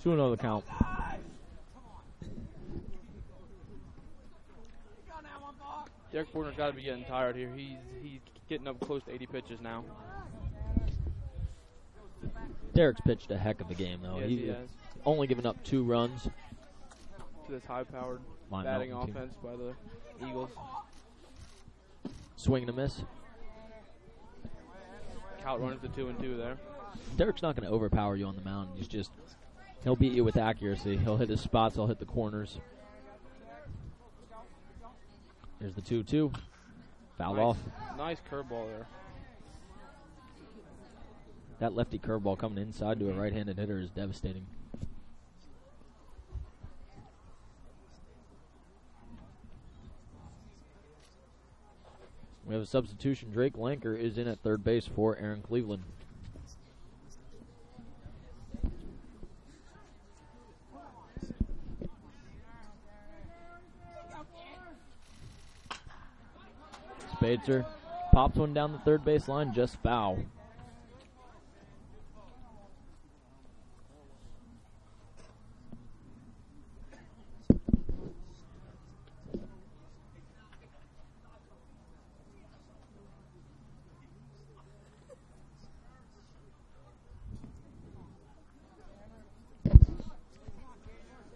S3: Two another count.
S4: Derek Fortner's got to be getting tired here. He's getting up close to 80 pitches now.
S3: Derek's pitched a heck of a game, though.
S4: Yes, he has.
S3: Only given up 2 runs.
S4: To this high-powered
S3: Line
S4: batting
S3: Mountain
S4: offense by the Eagles.
S3: Swing and a miss.
S4: Count runs to 2-2 there.
S3: Derek's not going to overpower you on the mound. He'll beat you with accuracy. He'll hit his spots. He'll hit the corners. Here's the 2-2. Fouled off.
S4: Nice curveball there.
S3: That lefty curveball coming inside to a right-handed hitter is devastating. We have a substitution. Drake Lanker is in at third base for Aaron Cleveland. Spatzer pops one down the third base line, just foul.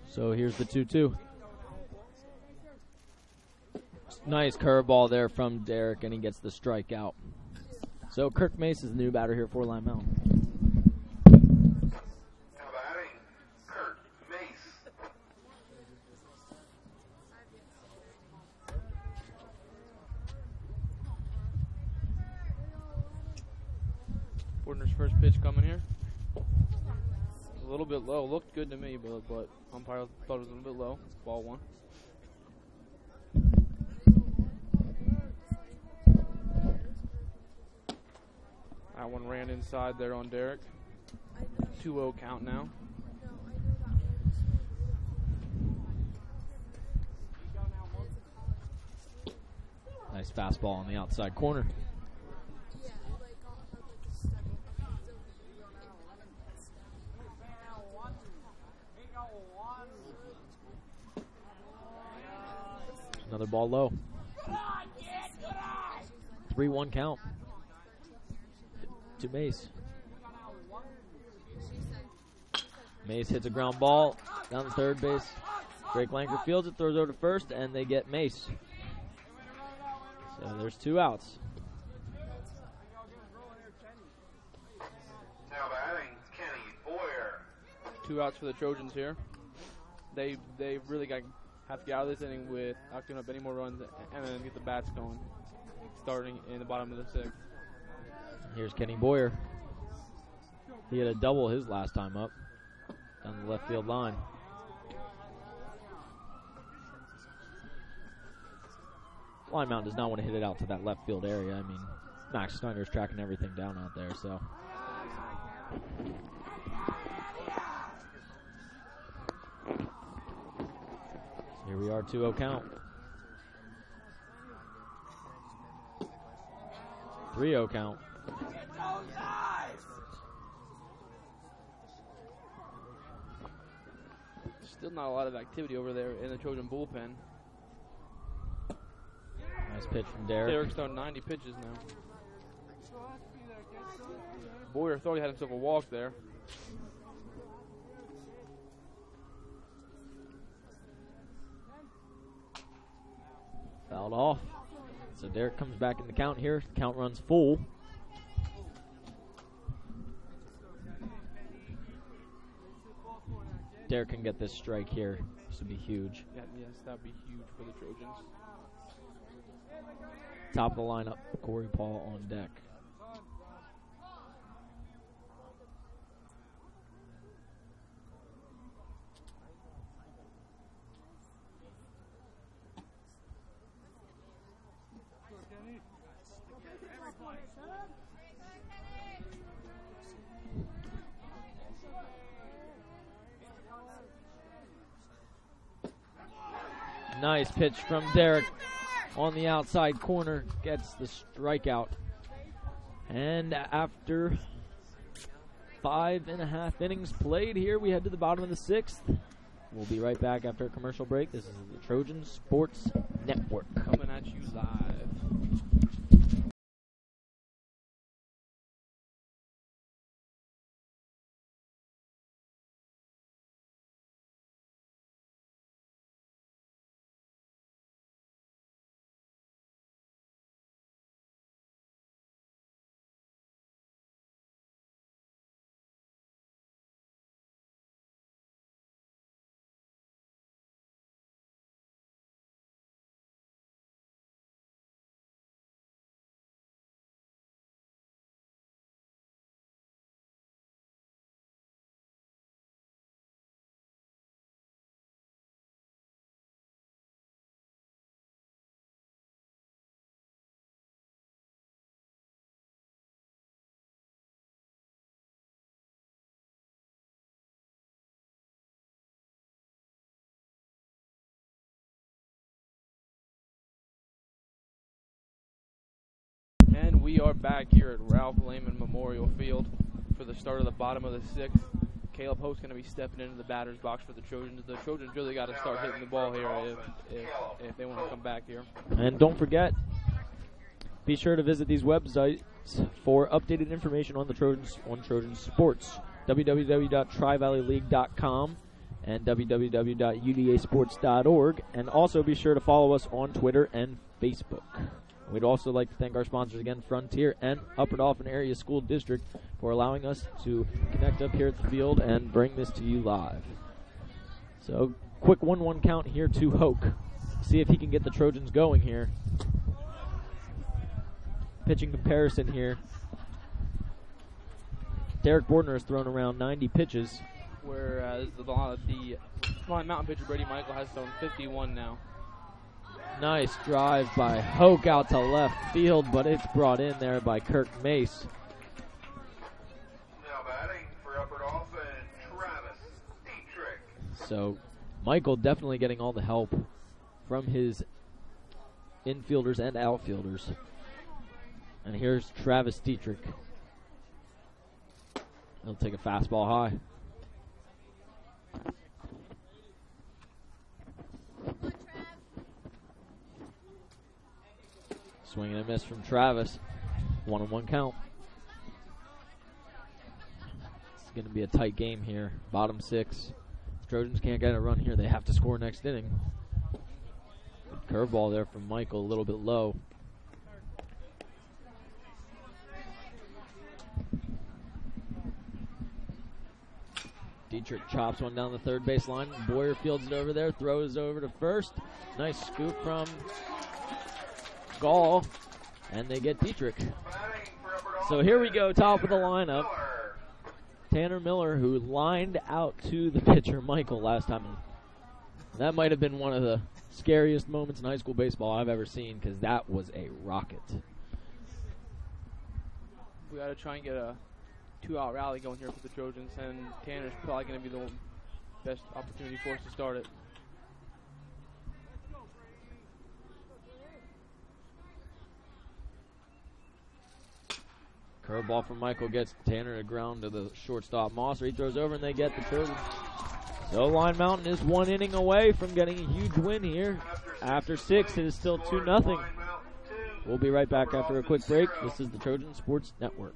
S3: So here's the 2-2. Nice curveball there from Derek, and he gets the strikeout. So Kirk Mace is the new batter here for Line Mountain.
S1: Now batting, Kurt Mace.
S4: Fortner's first pitch coming here. A little bit low. Looked good to me, but umpire thought it was a little bit low. Ball 1. That one ran inside there on Derek. 2-0 count now.
S3: fastball on the outside corner. Another ball low. 3-1 count to Mace. Mace hits a ground ball down the third base. Drake Lanker fields it, throws over to first, and they get Mace. So there's 2 outs.
S1: Now batting, Kenny Boyer.
S4: 2 outs for the Trojans here. They really have to get out of this inning without giving up any more runs and then get the bats going, starting in the bottom of the 6th.
S3: Here's Kenny Boyer. He had a double his last time up down the left field line. Line Mountain does not want to hit it out to that left field area. I mean, Max Snyder's tracking everything down out there, so. Here we are, 2-0 count. 3-0 count.
S4: Still not a lot of activity over there in the Trojan bullpen.
S3: Nice pitch from Derek.
S4: Derek's thrown 90 pitches now. Boyer thought he had himself a walk there.
S3: Fouled off. So Derek comes back in the count here. The count runs full. Derek can get this strike here. This would be huge.
S4: Yeah, yes, that would be huge for the Trojans.
S3: Top of the lineup, Corey Paul on deck. Nice pitch from Derek on the outside corner, gets the strikeout. And after 5.5 innings played here, we head to the bottom of the 6th. We'll be right back after a commercial break. This is the Trojan Sports Network.
S4: Coming at you live. And we are back here at Ralph Lehman Memorial Field for the start of the bottom of the 6th. Caleb Hope's going to be stepping into the batter's box for the Trojans. The Trojans really got to start hitting the ball here if they want to come back here.
S3: And don't forget, be sure to visit these websites for updated information on the Trojans, on Trojan Sports. www.trivalleyleague.com and www.udasports.org. And also be sure to follow us on Twitter and Facebook. We'd also like to thank our sponsors again, Frontier and Upper Dauphin Area School District, for allowing us to connect up here at the field and bring this to you live. So, quick 1-1 count here to Hoke. See if he can get the Trojans going here. Pitching comparison here. Derek Bordner has thrown around 90 pitches.
S4: Whereas the Line Mountain pitcher, Brady Michael, has thrown 51 now.
S3: Nice drive by Hoke out to left field, but it's brought in there by Kirk Mace.
S1: Now batting for Upper Dauphin, Travis Dietrich.
S3: So Michael definitely getting all the help from his infielders and outfielders. And here's Travis Dietrich. He'll take a fastball high. Swing and a miss from Travis. 1-1 count. It's going to be a tight game here. Bottom 6. The Trojans can't get a run here. They have to score next inning. Good curveball there from Michael, a little bit low. Dietrich chops one down the third base line. Boyer fields it over there, throws over to first. Nice scoop from Gall, and they get Dietrich. So here we go, top of the lineup. Tanner Miller, who lined out to the pitcher Michael last time. That might have been one of the scariest moments in high school baseball I've ever seen, because that was a rocket.
S4: We got to try and get a 2-out rally going here for the Trojans, and Tanner's probably going to be the best opportunity for us to start it.
S3: Curveball from Michael gets Tanner to ground to the shortstop Mosser. He throws over and they get the Trojans. So Line Mountain is 1 inning away from getting a huge win here. After 6, it is still 2-0. We'll be right back after a quick break. This is the Trojan Sports Network.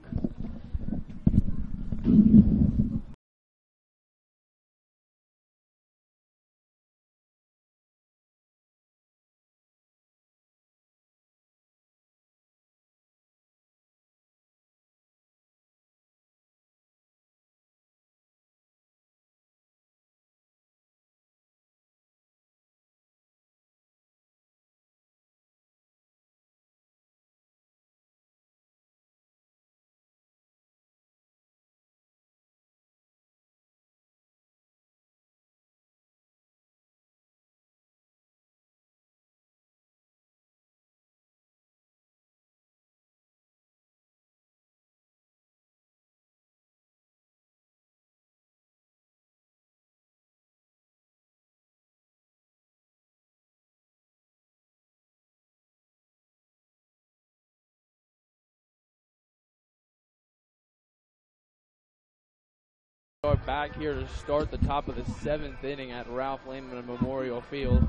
S4: Are back here to start the top of the 7th inning at Ralph Lehman Memorial Field.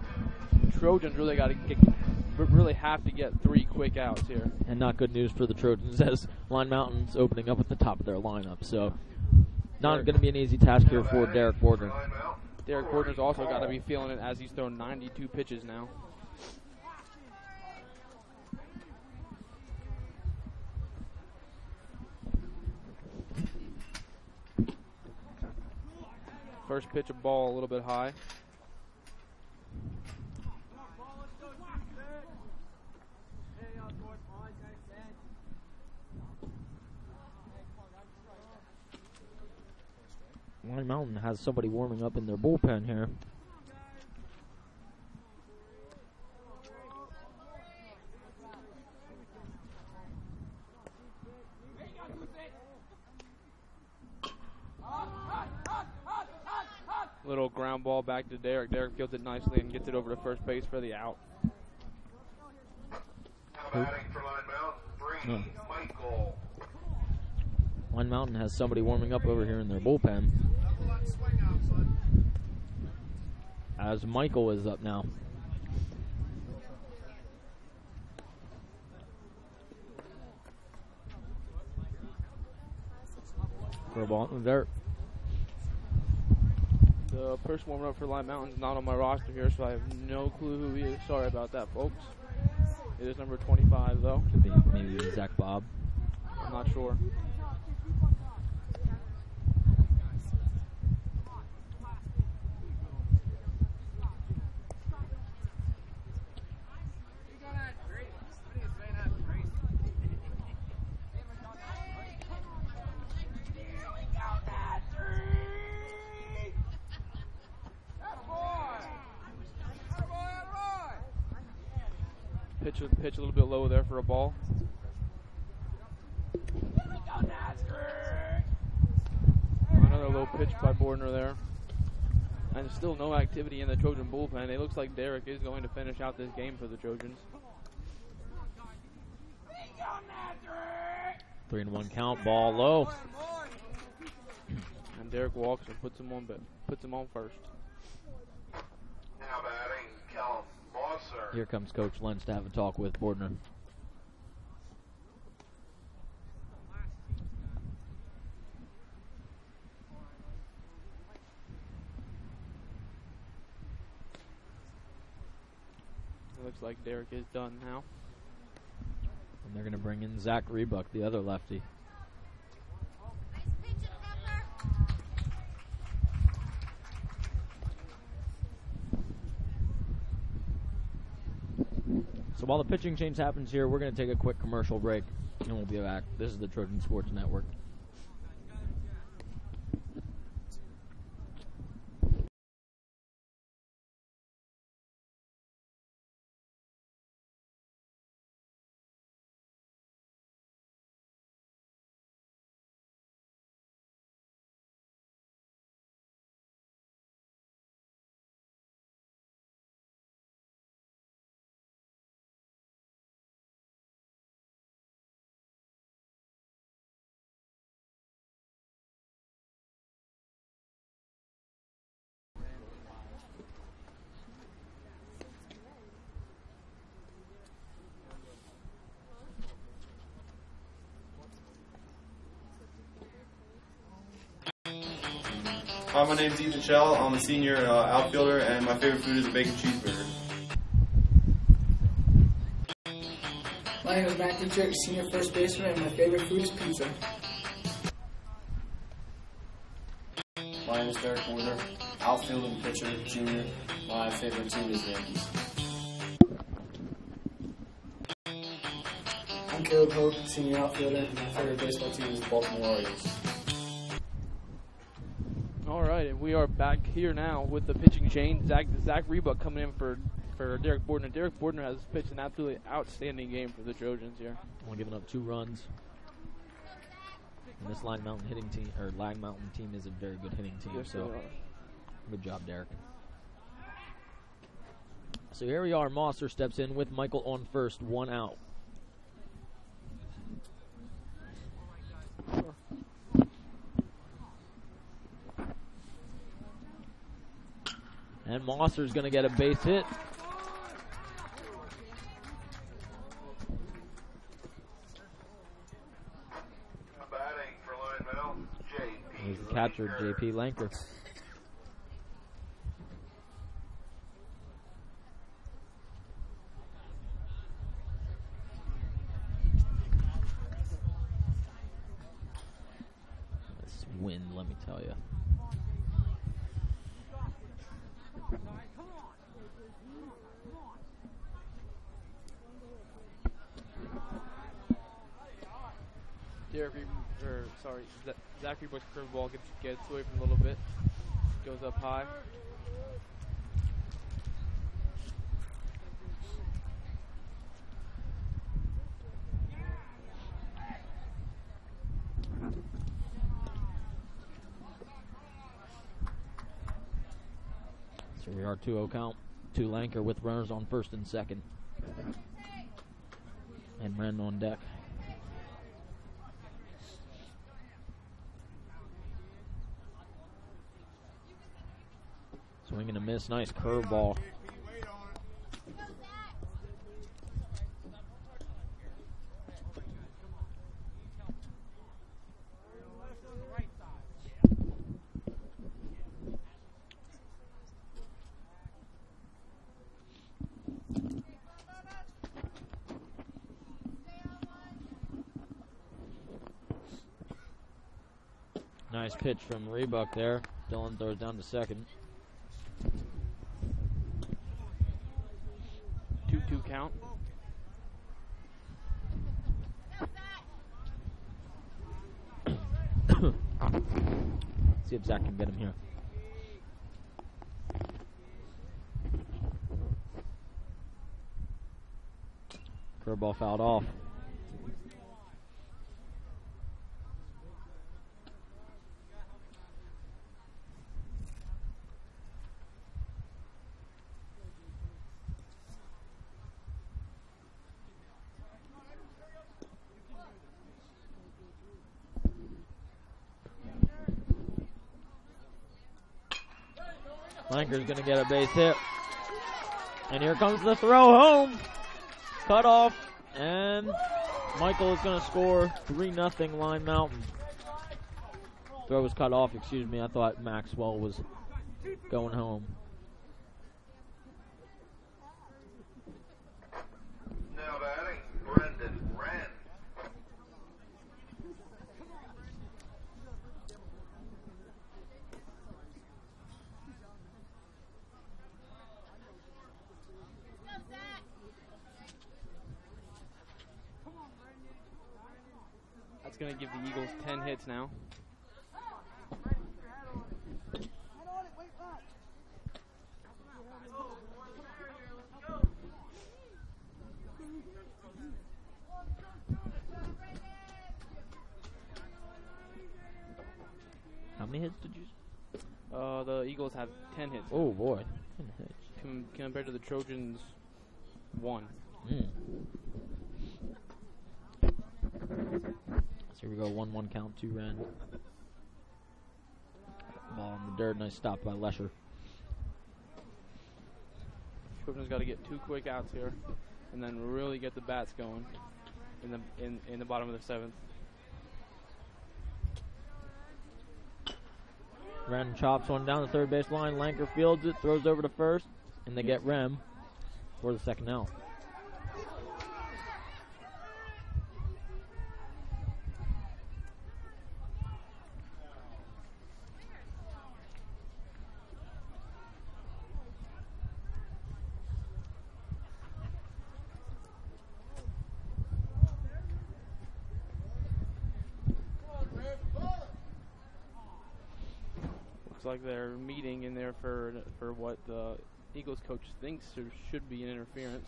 S4: Trojans really have to get 3 quick outs here.
S3: And not good news for the Trojans, as Line Mountain's opening up at the top of their lineup. So not going to be an easy task here for Derek Bordner.
S4: Derek Bordner's also got to be feeling it, as he's thrown 92 pitches now. First pitch, a ball a little bit high.
S3: Line Mountain has somebody warming up in their bullpen here.
S4: Little ground ball back to Derek. Derek fields it nicely and gets it over to first base for the out.
S1: Michael.
S3: Line Mountain has somebody warming up over here in their bullpen, as Michael is up now. For a ball in the dirt.
S4: The person warming up for Line Mountain is not on my roster here, so I have no clue who he is. Sorry about that, folks. It is number 25, though.
S3: Could be maybe Zach Bob.
S4: I'm not sure. Pitch a little bit low there for a ball. Another low pitch by Bordner there. And still no activity in the Trojan bullpen. It looks like Derek is going to finish out this game for the Trojans.
S3: 3-1 count, ball low.
S4: And Derek walks and puts him on first.
S1: Now batting, Callum Mosser.
S3: Here comes Coach Lentz to have a talk with Bordner.
S4: It looks like Derek is done now.
S3: And they're going to bring in Zach Rebuck, the other lefty. So while the pitching change happens here, we're going to take a quick commercial break, and we'll be back. This is the Trojan Sports Network.
S8: Hi, my name is Ethan Shell. I'm a senior outfielder, and my favorite food is a bacon cheeseburger.
S6: My name is Matt Dietrich, senior first baseman, and my favorite food is pizza.
S7: My name is Derek Warner, outfield and pitcher, junior. My favorite team is the Yankees.
S6: I'm Caleb Hope, senior outfielder, and my favorite baseball team is the Baltimore Orioles.
S4: All right, and we are back here now with the pitching change. Zach Rebuck coming in for Derek Bordner. Derek Bordner has pitched an absolutely outstanding game for the Trojans here.
S3: Only giving up 2 runs. And this Lag Mountain team is a very good hitting team.
S4: Yes,
S3: so
S4: they are.
S3: good job, Derek. So here we are. Mosser steps in with Michael on first, 1 out. And Mosser's going to get a base hit.
S1: Batting for Lineville, J.P.
S3: He's the catcher, J.P. Lanker. This wind, let me tell you.
S4: Zachary Bush's curveball gets away from a little bit, goes up high.
S3: So we are 2-0 count. 2 Lanker with runners on first and second. And Wren on deck. Swing and a miss. Nice curveball. Nice pitch from Rebuck there. Dylan throws down to second.
S4: 2-2 count.
S3: See if Zach can get him here. Curveball fouled off. Lanker's going to get a base hit. And here comes the throw home. Cut off. And Michael is going to score 3-0 Line Mountain. Throw was cut off, excuse me. I thought Maxwell was going home.
S1: Now batting, Brendan Wren.
S4: That's going to give the Eagles 10 hits now.
S3: How many hits did you?
S4: The Eagles have 10 hits.
S3: Oh boy, 10 hits.
S4: Compared to the Trojans, 1.
S3: So here we go, 1-1 count to Wren. Ball in the dirt, nice stop by Lesher.
S4: Trojans got to get 2 quick outs here, and then really get the bats going in the bottom of the 7th.
S3: Wren chops one down the third base line. Lanker fields it, throws over to first, and they get Rem for the second out.
S4: Looks like they're meeting in there for what the Eagles coach thinks should be an interference.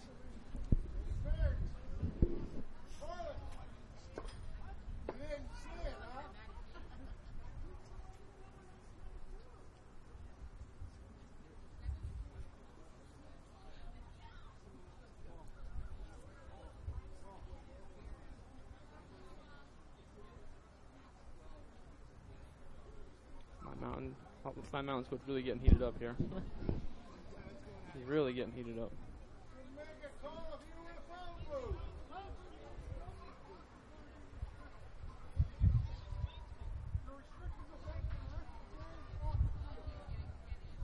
S4: Line Mountain's coach really getting heated up here. He's really getting heated up.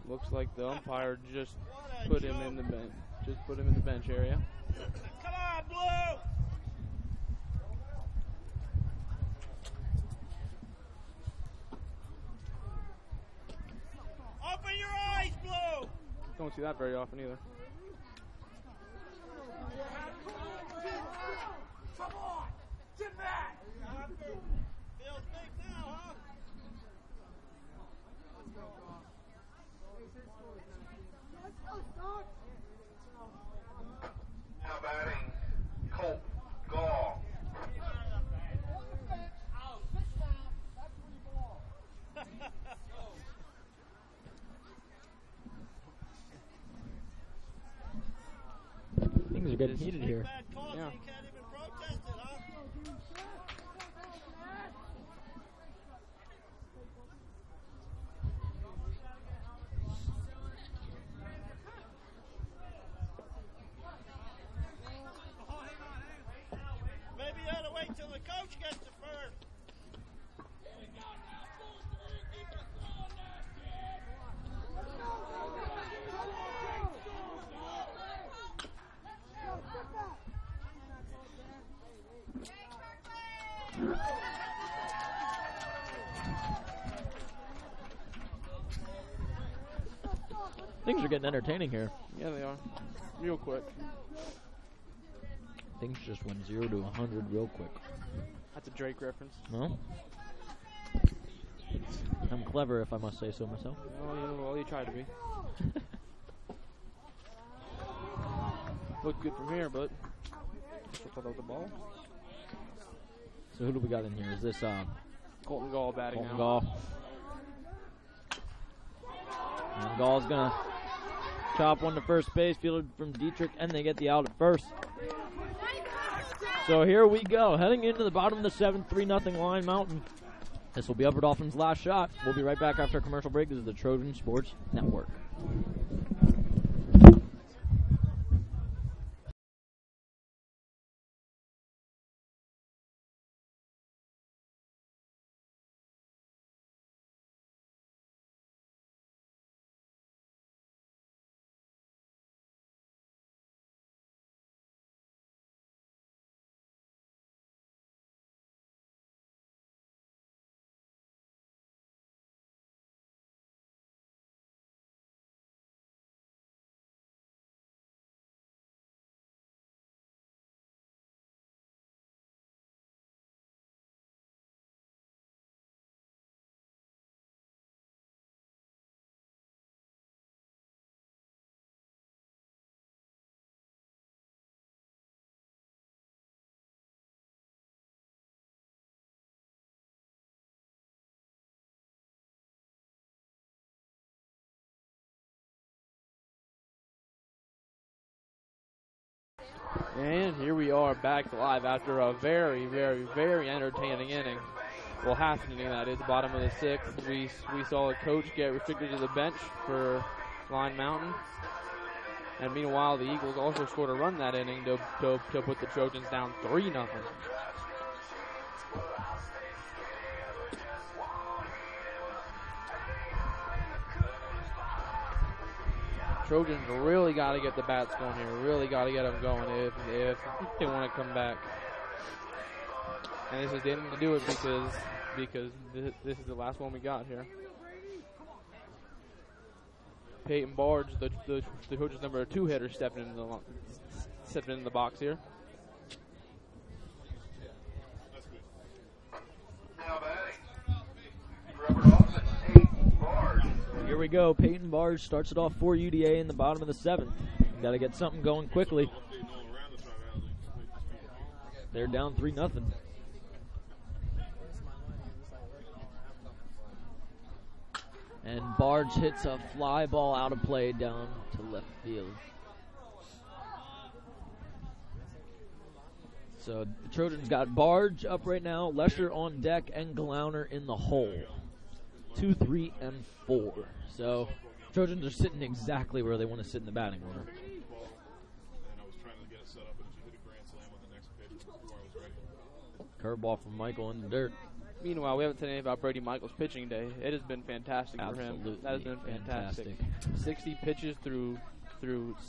S4: Looks like the umpire just put him in the bench. Just put him in the bench area.
S5: Come on, Blue! Open your eyes, Blue!
S4: Don't see that very often either.
S5: Come on! Get back! Feels big now, huh?
S1: Now batting, Colt Gall.
S3: Things are getting heated here.
S4: Yeah.
S5: Maybe you ought to wait till the coach gets to first.
S3: Things are getting entertaining here.
S4: Yeah, they are. Real quick.
S3: Things just went 0 to 100 real quick.
S4: That's a Drake reference.
S3: No? I'm clever, if I must say so myself.
S4: Well, you try to be. Looked good from here, but just without the ball.
S3: So who do we got in here? Is this
S4: Colton Gall batting
S3: Colton
S4: now.
S3: Gall? And Gall's gonna chop one to first base, fielded from Dietrich, and they get the out at first. So here we go, heading into the bottom of the 7th, 3-0 Line Mountain. This will be Upper Dolphin's last shot. We'll be right back after a commercial break. This is the Trojan Sports Network.
S4: And here we are back live after a very, very, very entertaining inning. Well, half an inning, that is, bottom of the sixth. We saw a coach get restricted to the bench for Line Mountain. And meanwhile, the Eagles also scored a run that inning to put the Trojans down 3-0. Trojans really got to get the bats going here. Really got to get them going if they want to come back. And this is the inning to do it because this is the last one we got here. Peyton Barge, the Trojans' number 2 hitter, stepping in the box here.
S1: Now batting. Rubber off at Peyton Barge.
S3: Here we go. Peyton Barge starts it off for UDA in the bottom of the 7th. Got to get something going quickly. They're down 3-0. And Barge hits a fly ball out of play down to left field. So the Trojans got Barge up right now, Lesher on deck, and Glauner in the hole. 2, 3, and 4. So Trojans are sitting exactly where they want to sit in the batting order. Curveball from Michael in the dirt.
S4: Meanwhile, we haven't said anything about Brady Michael's pitching day. It has been fantastic for him. That has been fantastic. 60 pitches through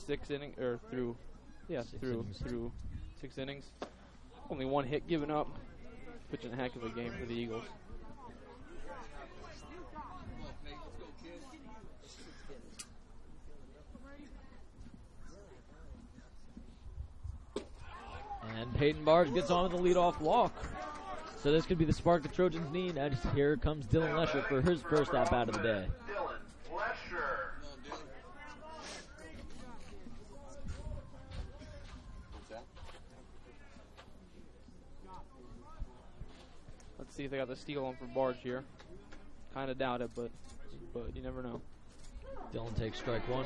S4: 6 innings, or through 6 innings. Only 1 hit given up. Pitching a heck of a game for the Eagles.
S3: And Peyton Barge gets on with the leadoff walk. So this could be the spark the Trojans need. And here comes Dylan Lesher for his first at-bat of the day.
S1: Dylan Lesher.
S4: Let's see if they got the steal on for Barge here. Kind of doubt it, but you never know.
S3: Dylan takes strike 1.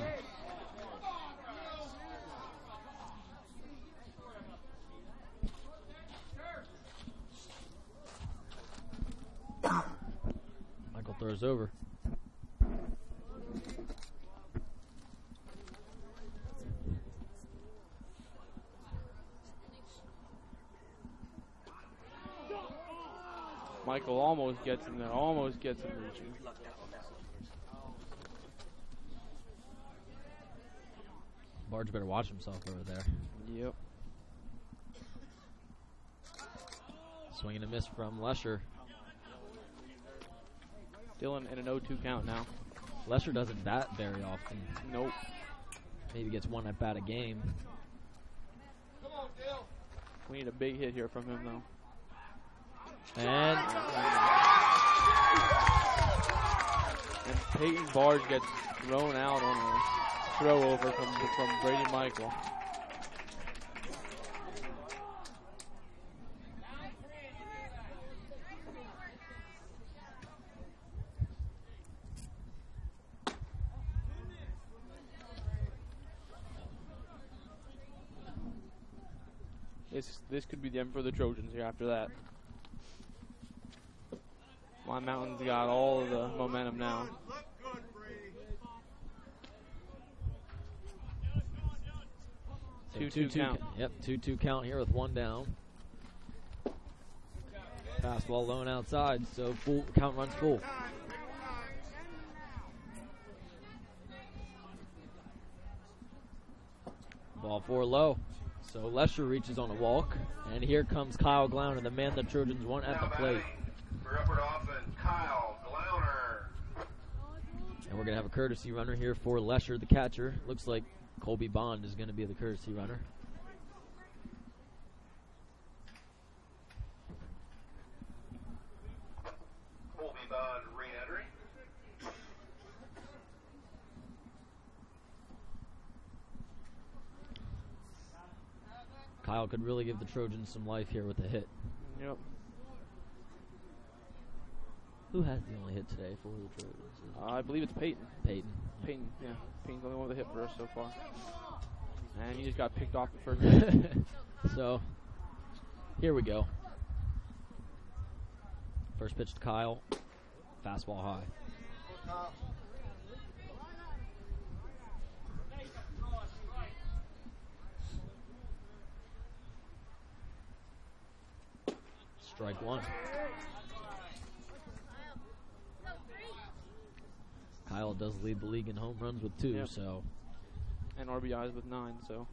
S3: Michael throws over.
S4: Michael almost gets him there, almost gets him reaching.
S3: Barge better watch himself over there.
S4: Yep.
S3: Swing and a miss from Lesher.
S4: Dylan in an 0-2 count now.
S3: Lesher doesn't bat very often.
S4: Nope.
S3: Maybe gets 1 at bat a game.
S4: We need a big hit here from him, though.
S3: And
S4: Peyton Barge gets thrown out on a throw over from Brady Michael. This could be the end for the Trojans here after that. Line Mountain's got all of the momentum now.
S3: So
S4: 2-2 count.
S3: Yep, 2-2 count here with 1 down. Fastball low and outside, so full count runs full. Ball 4 low. So Lesher reaches on a walk, and here comes Kyle Glauner, the man the Trojans want at the plate.
S1: For Upper Dauphin, Kyle Glauner.
S3: And we're going to have a courtesy runner here for Lesher, the catcher. Looks like Colby Bond is going to be the courtesy runner.
S1: Colby Bond re-entry.
S3: Kyle could really give the Trojans some life here with a hit.
S4: Yep.
S3: Who has the only hit today for the Trojans?
S4: I believe it's Peyton.
S3: Peyton.
S4: Peyton, yeah. Peyton's the only one with a hit for us so far. And he just got picked off the first.
S3: So, here we go. First pitch to Kyle. Fastball high. Strike one. Kyle does lead the league in home runs with 2,
S4: Yep.
S3: so.
S4: And RBIs with 9, so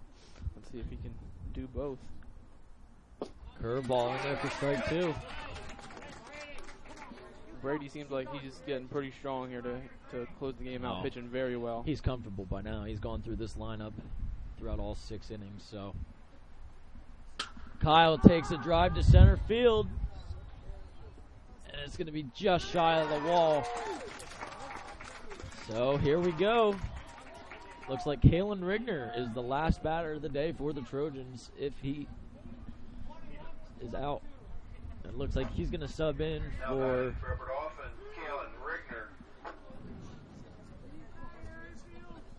S4: let's see if he can do both.
S3: Curveball in there for strike 2.
S4: Brady seems like he's just getting pretty strong here to close the game out,
S3: Oh.
S4: pitching very well.
S3: He's comfortable by now. He's gone through this lineup throughout all 6 innings, so. Kyle takes a drive to center field. And it's going to be just shy of the wall. So here we go. Looks like Kalen Rigner is the last batter of the day for the Trojans if he is out. It looks like he's going to sub in for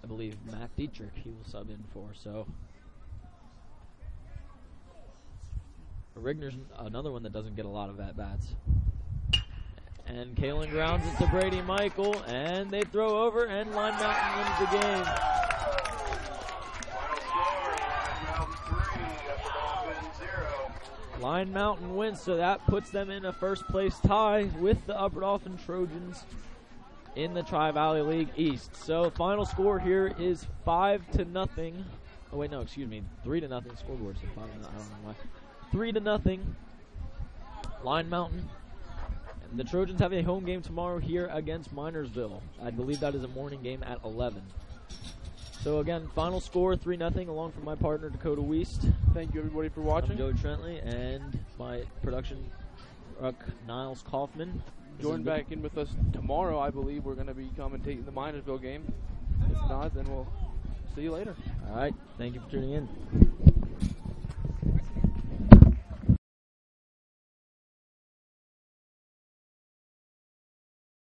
S3: I believe Matt Dietrich he will sub in for. So Rigner's another one that doesn't get a lot of at-bats. And Kalen grounds it to Brady Michael, and they throw over, and Line Mountain wins the game. Line Mountain wins, so that puts them in a first-place tie with the Upper Dauphin Trojans in the Tri-Valley League East. So final score here is 5-0. Oh wait, no, excuse me, 3-0. Scoreboard said 5-0. I don't know why. 3-0. Line Mountain. And the Trojans have a home game tomorrow here against Minersville. I believe that is a morning game at 11. So again, final score 3-0. Along from my partner Dakota Weist.
S4: Thank you everybody for watching.
S3: I'm Joe Trentley and my production ruck Niles Kaufman.
S4: Join back in with us tomorrow. I believe we're going to be commentating the Minersville game. If not, then we'll see you later.
S3: All right. Thank you for tuning in.